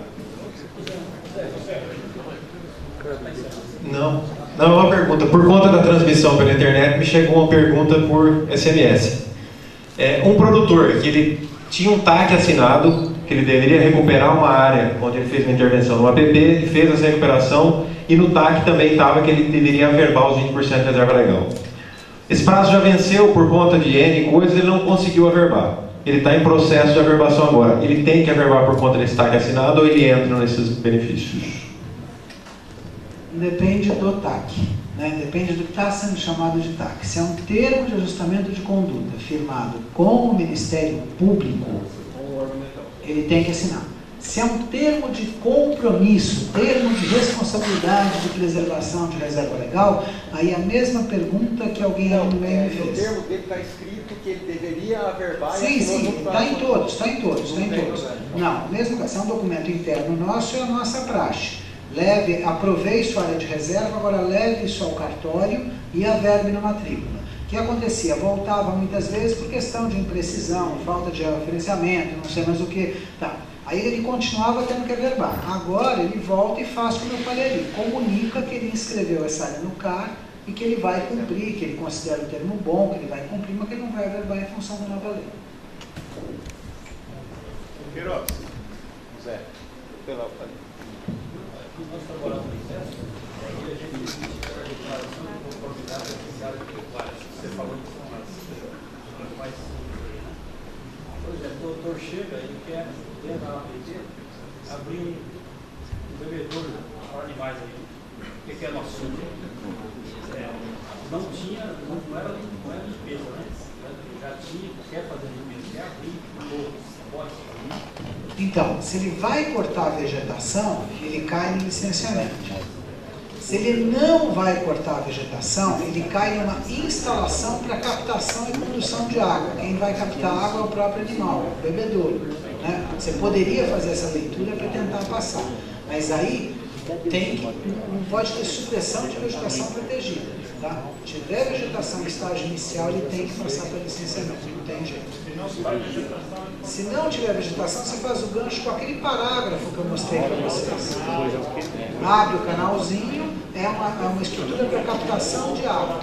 Não é uma pergunta. Por conta da transmissão pela internet, me chegou uma pergunta por SMS. Um produtor que ele tinha um TAC assinado, que ele deveria recuperar uma área onde ele fez uma intervenção no APP, ele fez essa recuperação e no TAC também estava que ele deveria averbar os 20% de reserva legal. Esse prazo já venceu por conta de N coisas, ele não conseguiu averbar. Ele está em processo de averbação agora. Ele tem que averbar por conta desse TAC assinado ou ele entra nesses benefícios? Depende do TAC, né? Depende do que está sendo chamado de TAC. Se é um termo de ajustamento de conduta firmado com o Ministério Público, ele tem que assinar. Se é um termo de compromisso, termo de responsabilidade de preservação de reserva legal, aí a mesma pergunta que alguém no meio me fez. No termo dele está escrito que ele deveria averbar... Sim, está em todos. Não, mesmo se é um documento interno nosso, é a nossa praxe. aprovei sua área de reserva, agora leve isso ao cartório e averbe na matrícula. O que acontecia? Voltava muitas vezes por questão de imprecisão, falta de referenciamento, não sei mais o que. Tá. Aí ele continuava tendo que averbar. Agora ele volta e faz como eu falei ali, comunica que ele inscreveu essa área no CAR e que ele vai cumprir, que ele considera o termo bom, que ele vai cumprir, mas que ele não vai averbar em função da nova lei. Queiroz. Zé, pela Nós trabalhamos no exército, e a gente existe a declaração de conformidade oficial de pecuária. Você falou que são as mais simples, né? Por exemplo, o doutor chega e quer, dentro da APT, abrir um bebedouro para animais aí. O que é nosso? Não tinha, não era limpeza, né? Já tinha, quer fazer limpeza, quer abrir, pode. Então, se ele vai cortar a vegetação, ele cai no licenciamento. Se ele não vai cortar a vegetação, ele cai numa instalação para captação e condução de água. Quem vai captar água é o próprio animal, o bebedouro. Né? Você poderia fazer essa leitura para tentar passar, mas aí não pode ter supressão de vegetação protegida. Tá? Se tiver vegetação em estágio inicial, ele tem que passar para licenciamento, não tem jeito. Se não tiver vegetação, você faz o gancho com aquele parágrafo que eu mostrei para vocês. Abre o canalzinho, é uma estrutura para captação de água.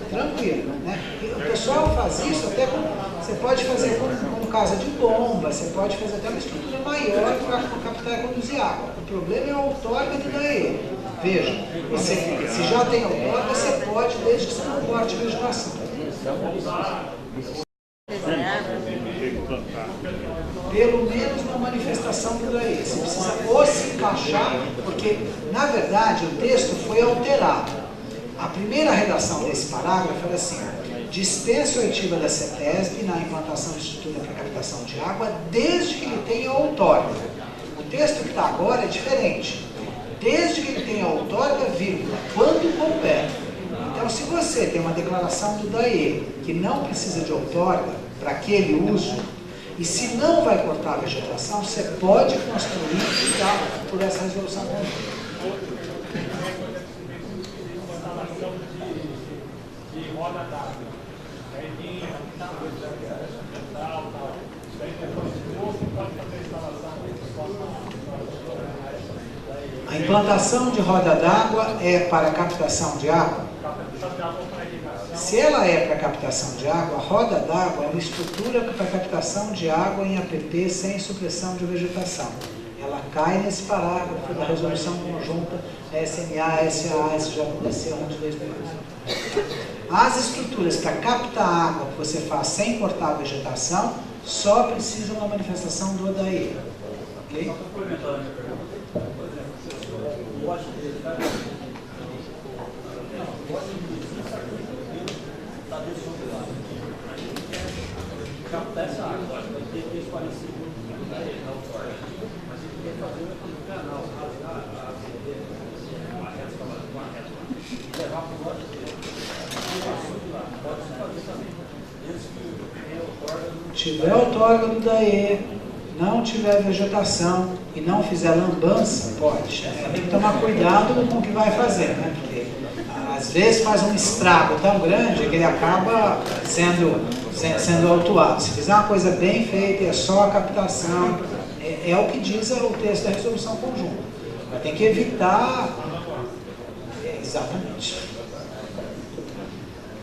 Tranquilo, né? E o pessoal faz isso até com, você pode fazer com casa de bomba, você pode fazer até uma estrutura maior para captar e conduzir água. O problema é a outorga do DAE. Veja, se já tem outorga, você pode, desde que você não corte vegetação. Pelo menos na manifestação do DAE. Você precisa ou se encaixar, porque, na verdade, o texto foi alterado. A primeira redação desse parágrafo era assim: dispensa oitiva da CETESB na implantação de estrutura para captação de água, desde que ele tenha outorga. O texto que está agora é diferente. Desde que ele tenha outorga, vírgula, quando couber. Então, se você tem uma declaração do DAE que não precisa de outorga para aquele uso, e se não vai cortar a vegetação, você pode construir por essa resolução conjunta. De roda d'água. Aí tem tal. Isso aí depois de novo, pode fazer a instalação. A implantação de roda d'água é para captação de água? Se ela é para captação de água, a roda d'água é uma estrutura para captação de água em APP sem supressão de vegetação. Ela cai nesse parágrafo da resolução conjunta SMA, SA, SJDC 1 de 2011. As estruturas para captar água que você faz sem cortar a vegetação só precisam da manifestação do DAE. Ok? Captar essa água, vai ter que esclarecer muito na outorga, mas ele quer fazer um canal, rasgar uma reta e levar para o lado dele. Pode se fazer também, desde que tenha outorga. Tiver outorga do DAE, não tiver vegetação e não fizer lambança, pode. Tem que tomar cuidado com o que vai fazer, né? Porque às vezes faz um estrago tão grande que ele acaba sendo autuado. Se fizer uma coisa bem feita, é só a captação, é o que diz o texto da resolução conjunta. Mas tem que evitar. Exatamente.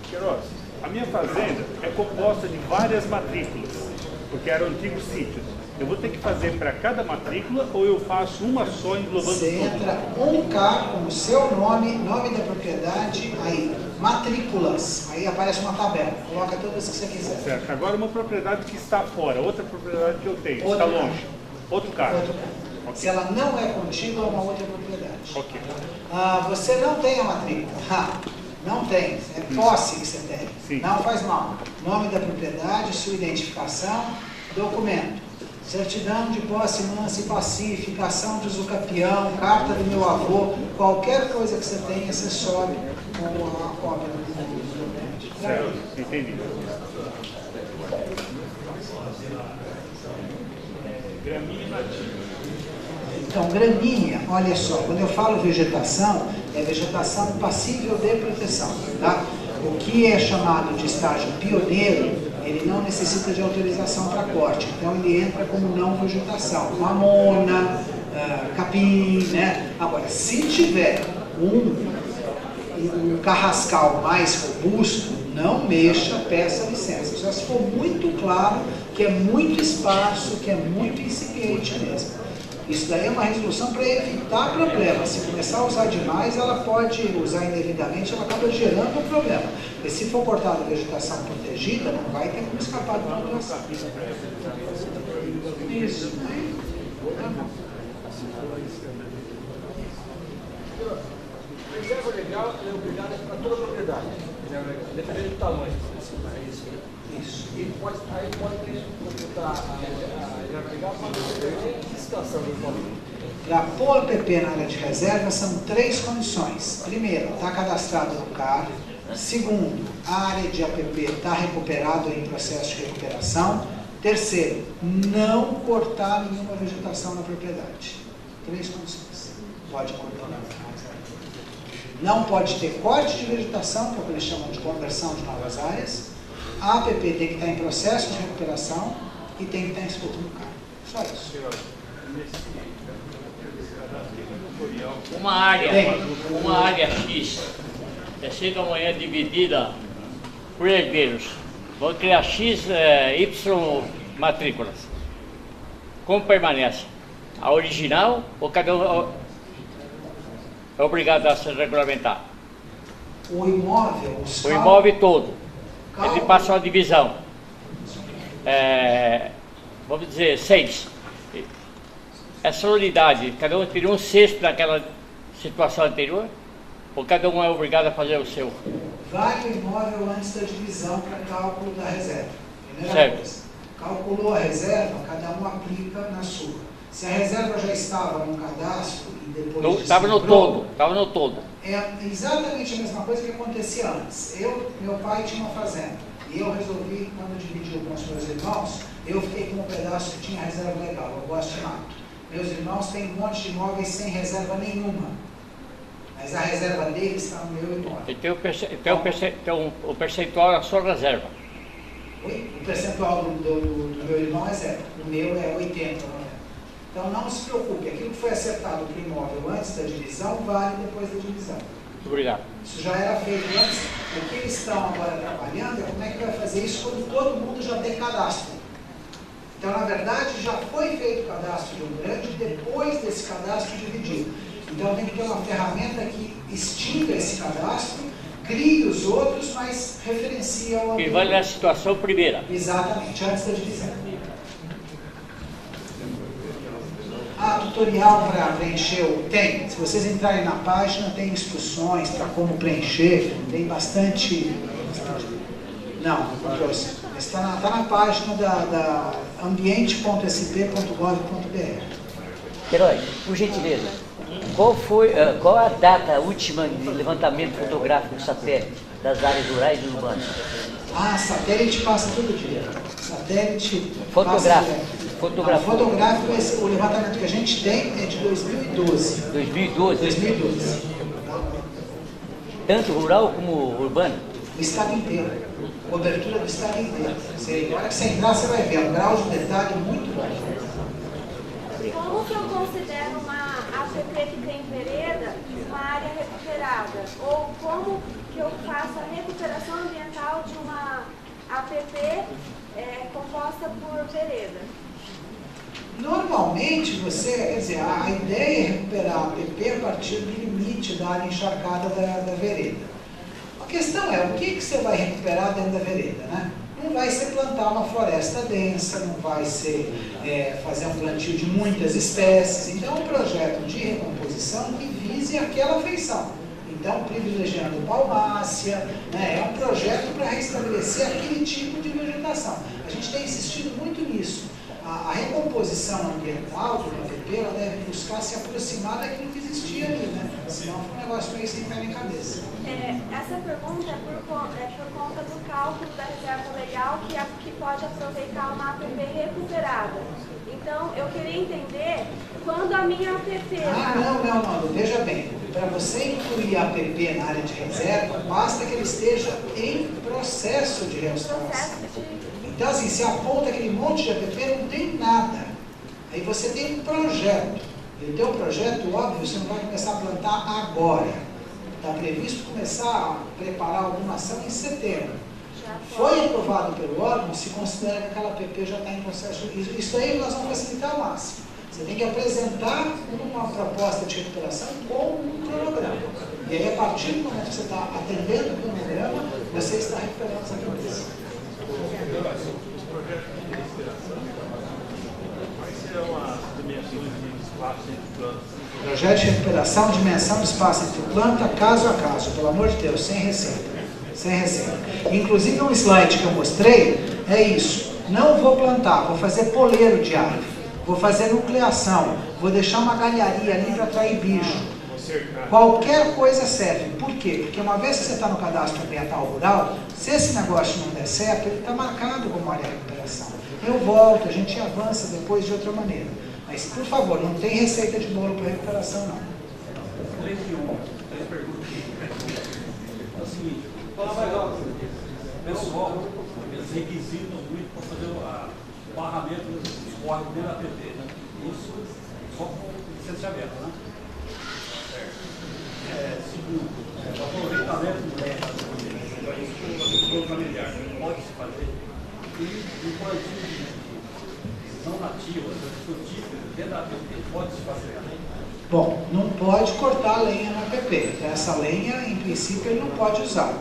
Queiroz, a minha fazenda é composta de várias matrículas, porque eram antigos sítios. Eu vou ter que fazer para cada matrícula ou eu faço uma só englobando tudo? Você entra um K com o seu nome da propriedade, aí matrículas, aí aparece uma tabela, coloca todas que você quiser. Certo. Agora uma propriedade que está fora, outra propriedade que eu tenho, está longe, outro carro. Okay. Se ela não é contígua, é uma outra propriedade. Ok. Você não tem a matrícula. Não tem, é posse que você tem. Sim. Não faz mal. Nome da propriedade, sua identificação, documento. Certidão de posse mansa e pacífica, ação de usucapião, carta do meu avô, qualquer coisa que você tenha, você sobe com a cópia do documento. Certo, entendi. Gramínea nativa. Então, gramínea, olha só, quando eu falo vegetação, é vegetação passível de proteção, tá? O que é chamado de estágio pioneiro, ele não necessita de autorização para corte, então ele entra como não vegetação, mamona, capim, né? Agora, se tiver um carrascal mais robusto, não mexa, peça licença. Só se for muito claro que é muito esparso, que é muito incipiente mesmo. Isso daí é uma resolução para evitar problemas. Se começar a usar demais, ela pode usar indevidamente, ela acaba gerando um problema. Porque se for cortada a vegetação protegida, não vai ter como escapar da população. Isso. Reserva legal é obrigada para toda a propriedade, dependendo do tamanho. Isso. E aí pode ter computar a reserva legal para a licitação do imóvel. Para pôr PP na área de reserva são 3 condições. Primeiro, está cadastrado no CAR. Segundo, a área de APP está recuperada ou em processo de recuperação. Terceiro, não cortar nenhuma vegetação na propriedade. 3 condições. Pode cortar na reserva. Não pode ter corte de vegetação, que é o que eles chamam de conversão de novas áreas. A APP tem que estar em processo de recuperação e tem que estar inscrito no CAR. Só isso. Uma área X chega amanhã dividida por herdeiros. Vão criar X, Y matrículas. Como permanece? A original ou cada um é obrigado a se regulamentar? O imóvel... O imóvel todo. Ele passa uma divisão. Vamos dizer, 6. Essa unidade, cada um teria um sexto naquela situação anterior? Ou cada um é obrigado a fazer o seu? Vale o imóvel antes da divisão para cálculo da reserva. Primeira certo. Coisa. Calculou a reserva, cada um aplica na sua. Se a reserva já estava no cadastro e depois... Estava no todo. É exatamente a mesma coisa que acontecia antes. Meu pai tinha uma fazenda. E eu resolvi, quando dividiu com os meus irmãos, eu fiquei com um pedaço que tinha reserva legal. Eu gosto de mato. Meus irmãos têm um monte de imóveis sem reserva nenhuma. Mas a reserva deles está no meu imóvel. Então o percentual é a sua reserva. Oi? O percentual do meu irmão é 0. O meu é 80, 90. Então não se preocupe. Aquilo que foi acertado para o imóvel antes da divisão, vale depois da divisão. Muito obrigado. Isso já era feito antes. O que eles estão agora trabalhando é como é que vai fazer isso quando todo mundo já tem cadastro. Então, na verdade, já foi feito o cadastro de um grande depois desse cadastro dividido. Então, tem que ter uma ferramenta que extinga esse cadastro, crie os outros, mas referencia ao... Que vale na situação primeira. Exatamente, antes da divisão. Tutorial para preencher tem. Se vocês entrarem na página, tem instruções para como preencher, tem bastante... Não trouxe. Está na página da ambiente.sp.gov.br. Herói, por gentileza, qual a data última de levantamento fotográfico satélite das áreas rurais e urbanas? Satélite passa todo dia. Satélite fotográfico, o levantamento que a gente tem é de 2012. 2012. Tanto rural como urbano? O estado inteiro. Cobertura do estado inteiro. Na hora que você entrar, você vai ver um grau de detalhe muito bom. Como que eu considero uma APP que tem vereda uma área recuperada? Ou como que eu faço a recuperação ambiental de uma APP composta por vereda? Normalmente, a ideia é recuperar a APP a partir do limite da área encharcada da vereda. A questão é, o que você vai recuperar dentro da vereda, né? Não vai ser plantar uma floresta densa, não vai ser fazer um plantio de muitas espécies. Então, é um projeto de recomposição que vise aquela feição. Então, privilegiando palmácea, né? É um projeto para restabelecer aquele tipo de vegetação. A gente tem insistido muito nisso. A recomposição ambiental do APP, ela deve buscar se aproximar daquilo que existia ali, né? Senão foi um negócio meio sem pé nem cabeça. Essa pergunta é por conta conta do cálculo da reserva legal que pode aproveitar uma APP recuperada. Então, eu queria entender quando a minha APP... Não, veja bem. Para você incluir a APP na área de reserva, basta que ele esteja em processo de restauração. Então, assim, se aponta aquele monte de APP, não tem nada. Aí você tem um projeto. E o teu projeto, óbvio, você não vai começar a plantar agora. Está previsto começar a preparar alguma ação em setembro. Foi aprovado pelo órgão, se considera que aquela APP já está em processo. Isso aí nós vamos facilitar ao máximo. Você tem que apresentar uma proposta de recuperação com um cronograma. E aí, a partir do momento que você está atendendo o cronograma, você está recuperando essa APP. Os projetos de recuperação, quais serão as dimensões de espaço entre plantas? Projeto de recuperação, dimensão de espaço entre planta, caso a caso, pelo amor de Deus, sem receita. Sem receita. Inclusive, no slide que eu mostrei, é isso. Não vou plantar, vou fazer poleiro de árvore, vou fazer nucleação, vou deixar uma galharia ali para atrair bicho. Qualquer coisa serve. Por quê? Porque uma vez que você está no cadastro ambiental rural, se esse negócio não der certo, ele está marcado como área de recuperação. Eu volto, a gente avança depois de outra maneira. Mas, por favor, não tem receita de bolo para recuperação, não. Três perguntas. É o seguinte, fala mais alto. Pessoal, eles requisitam muito para fazer o barramento dos córregos dentro da APP, né? Isso só com licenciamento, né? Segundo, o aproveitamento do agricultura familiar pode se fazer e o plantio não nativas, frutíferas, dentro da APP, pode se fazer também? Bom, não pode cortar lenha na APP. Essa lenha, em princípio, ele não pode usar.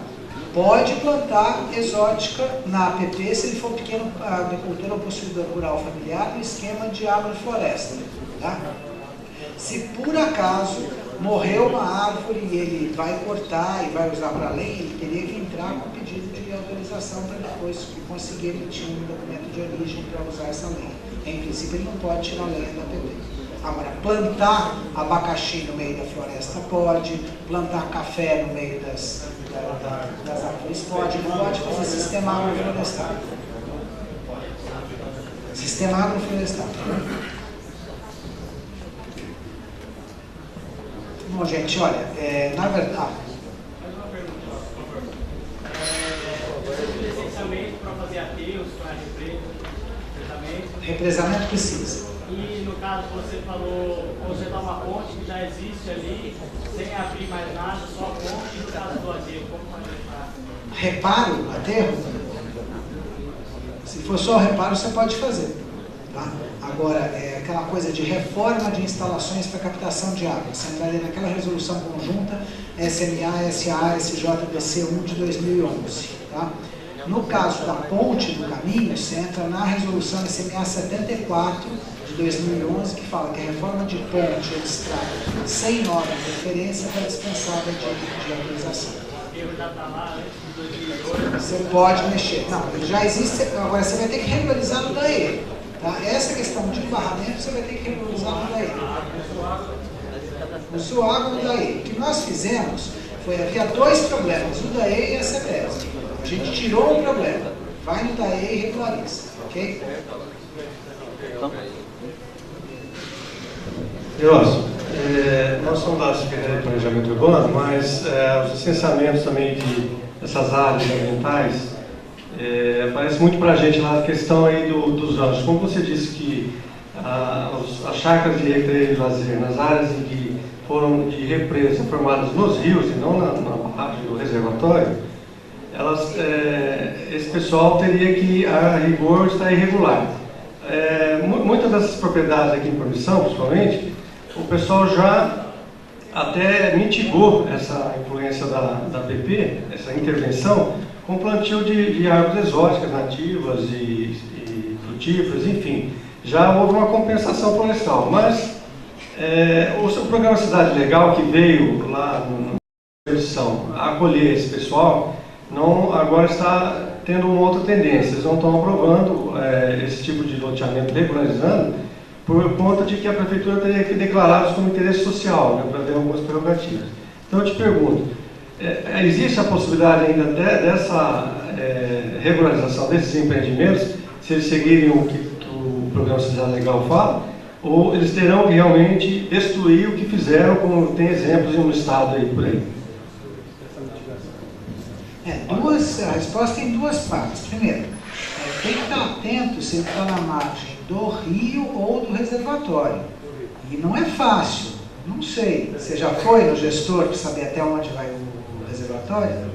Pode plantar exótica na APP se ele for pequeno agricultor ou possuidor rural familiar no esquema de agrofloresta. Tá? Se por acaso morreu uma árvore e ele vai cortar e vai usar para lenha, ele teria que entrar com pedido de autorização para depois conseguir emitir um documento de origem para usar essa lenha. Em princípio, ele não pode tirar lenha da APP. Agora, plantar abacaxi no meio da floresta pode, plantar café no meio das árvores pode, não pode fazer sistema agroflorestal. Sistema agroflorestal. Bom, gente, olha, na verdade... Licenciamento para fazer aterros, para represamento? Represamento precisa. E no caso você falou, consertar uma ponte que já existe ali, sem abrir mais nada, só a ponte, e no caso do aterro, como vai reparar? Reparo, aterro? Se for só o reparo, você pode fazer. Tá? Agora, aquela coisa de reforma de instalações para captação de água. Você entraria naquela resolução conjunta SMA, SA, SJDC 1 de 2011. Tá? No caso da ponte do caminho, você entra na resolução SMA 74 de 2011, que fala que a reforma de ponte ou estrada sem norma de referência está dispensada de autorização. Você pode mexer. Não, ele já existe, agora você vai ter que regularizar no DAE. Tá? Essa questão de barramento você vai ter que regularizar no DAE. O seu água no DAE. O que nós fizemos foi, havia dois problemas, o DAE e a CETESB. A gente tirou um problema, vai no DAE e regulariza. Ok? Nossa, nós somos da Secretaria de Planejamento Urbano, mas os licenciamentos também dessas áreas ambientais parece muito para a gente lá a questão aí dos anos. Como você disse que as chácaras de recreio e lazer nas áreas em que foram de represa formadas nos rios e não na parte do reservatório, esse pessoal teria que, a rigor, estar irregular. Muitas dessas propriedades aqui em Promissão, principalmente, o pessoal já até mitigou essa influência da APP, essa intervenção, com plantio de árvores exóticas, nativas e frutíferas, enfim. Já houve uma compensação florestal, mas o programa Cidade Legal, que veio lá na edição a acolher esse pessoal, agora está tendo uma outra tendência. Eles não estão aprovando esse tipo de loteamento, regularizando, por conta de que a prefeitura teria que declarar isso como interesse social, né, para ter algumas prerrogativas. Então eu te pergunto, existe a possibilidade ainda dessa regularização desses empreendimentos, se eles seguirem o que o Programa Cidade Legal fala, ou eles terão que realmente destruir o que fizeram, como tem exemplos no estado aí por aí? A resposta tem duas partes. Primeiro, tem que estar atento se ele está na margem do rio ou do reservatório. E não é fácil, não sei. Você já foi no gestor para saber até onde vai o reservatório?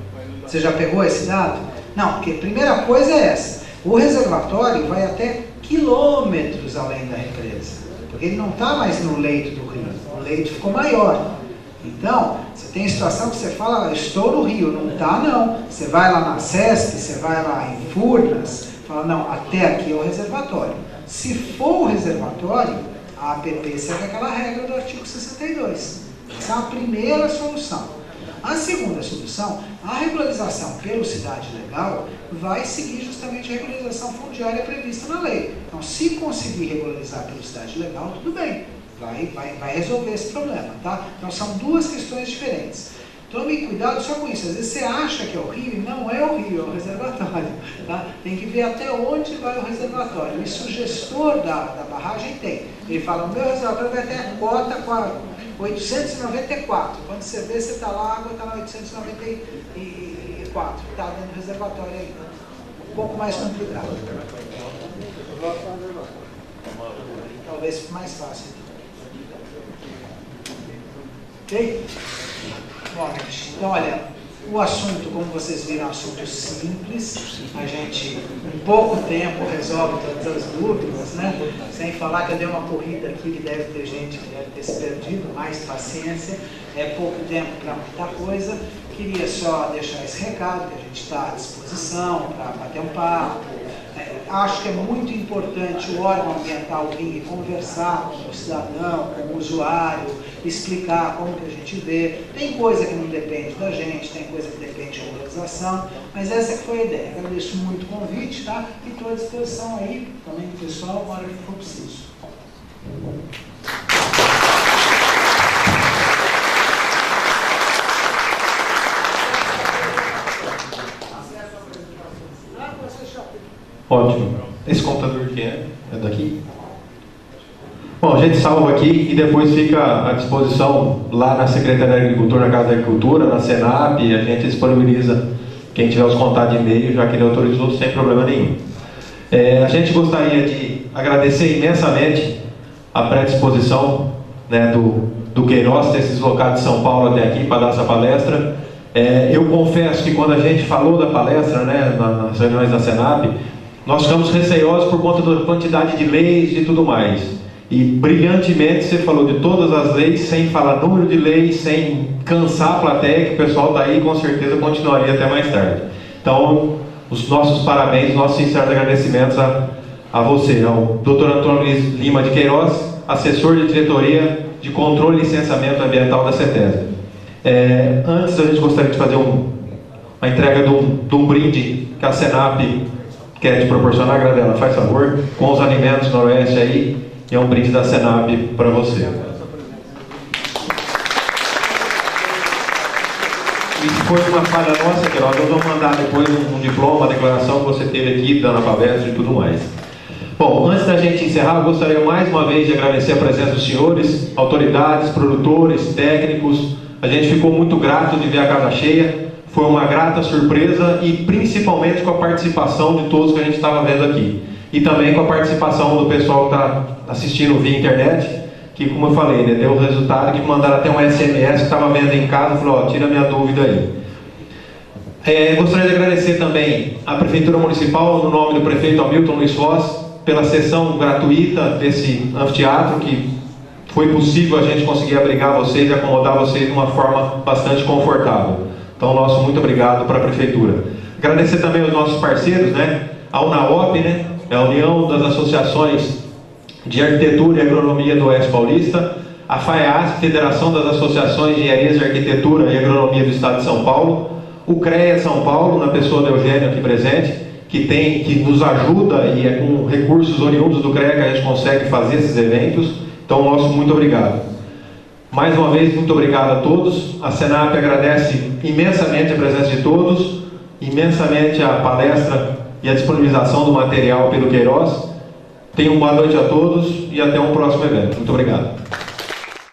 Você já pegou esse dado? Não, porque a primeira coisa é essa. O reservatório vai até quilômetros além da represa. Porque ele não está mais no leito do rio. O leito ficou maior. Então, você tem situação que você fala, estou no rio, não está não. Você vai lá na SESC, você vai lá em Furnas, fala, não, até aqui é o reservatório. Se for o reservatório, a APP segue aquela regra do artigo 62. Essa é a primeira solução. A segunda solução, a regularização pelo Cidade Legal vai seguir justamente a regularização fundiária prevista na lei. Então, se conseguir regularizar pelo Cidade Legal, tudo bem. Vai resolver esse problema, tá? Então são duas questões diferentes. Tome cuidado só com isso. Às vezes você acha que é o rio e não é o rio, é o reservatório. Tá? Tem que ver até onde vai o reservatório. Isso o gestor da barragem tem. Ele fala, o meu reservatório vai até a cota com a 894. Quando você vê, você está lá, a água está na 894. Está dentro do reservatório ainda. Um pouco mais complicado. Talvez fique mais fácil. Ok? Bom, gente, então olha, o assunto, como vocês viram, é um assunto simples. A gente, em pouco tempo, resolve todas as dúvidas, né? Sem falar que eu dei uma corrida aqui que deve ter gente que deve ter se perdido, mais paciência. É pouco tempo para muita coisa. Queria só deixar esse recado, que a gente está à disposição para bater um papo. Acho que é muito importante o órgão ambiental vir e conversar com o cidadão, com o usuário, explicar como que a gente vê. Tem coisa que não depende da gente, tem coisa que depende de regularização, mas essa que foi a ideia. Agradeço muito o convite, tá? E estou à disposição aí, também do pessoal, na hora que for preciso. Ótimo. Esse computador aqui é daqui? Bom, a gente salva aqui e depois fica à disposição lá na Secretaria da Agricultura, na Casa da Agricultura, na Senap, e a gente disponibiliza quem tiver os contatos de e-mail, já que ele autorizou, sem problema nenhum. A gente gostaria de agradecer imensamente a predisposição, né, do Queiroz ter se deslocado de São Paulo até aqui para dar essa palestra. Eu confesso que quando a gente falou da palestra, né, nas reuniões da Senap, nós ficamos receiosos por conta da quantidade de leis e tudo mais. E brilhantemente você falou de todas as leis, sem falar número de leis, sem cansar a plateia, que o pessoal está aí e com certeza continuaria até mais tarde. Então, os nossos parabéns, nossos sinceros agradecimentos a você, ao Dr. Antônio Luiz Lima de Queiroz, assessor de diretoria de controle e licenciamento ambiental da CETESB. Antes a gente gostaria de fazer uma entrega de um brinde que a Senap quer te proporcionar, Gradela, faz favor, com os alimentos Noroeste aí, e é um brinde da Senap para você. E se for uma falha nossa, que nós vamos mandar depois um diploma, uma declaração que você teve aqui, dando a palestra e tudo mais. Bom, antes da gente encerrar, eu gostaria mais uma vez de agradecer a presença dos senhores, autoridades, produtores, técnicos. A gente ficou muito grato de ver a casa cheia. Foi uma grata surpresa e principalmente com a participação de todos que a gente estava vendo aqui. E também com a participação do pessoal que está assistindo via internet, que, como eu falei, né, deu o resultado que mandaram até um SMS que estava vendo em casa e falou, tira minha dúvida aí. Gostaria de agradecer também à Prefeitura Municipal, no nome do prefeito Hamilton Luiz Foz, pela sessão gratuita desse anfiteatro, que foi possível a gente conseguir abrigar vocês e acomodar vocês de uma forma bastante confortável. Então, nosso muito obrigado para a Prefeitura. Agradecer também aos nossos parceiros, né? A UNAOP, né? É a União das Associações de Arquitetura e Agronomia do Oeste Paulista, a FAEAS, Federação das Associações de Engenharias de Arquitetura e Agronomia do Estado de São Paulo, o CREA São Paulo, na pessoa do Eugênio aqui presente, que nos ajuda e é com recursos oriundos do CREA que a gente consegue fazer esses eventos. Então, nosso muito obrigado. Mais uma vez, muito obrigado a todos. A Senap agradece imensamente a presença de todos, imensamente a palestra e a disponibilização do material pelo Queiroz. Tenham uma boa noite a todos e até um próximo evento. Muito obrigado.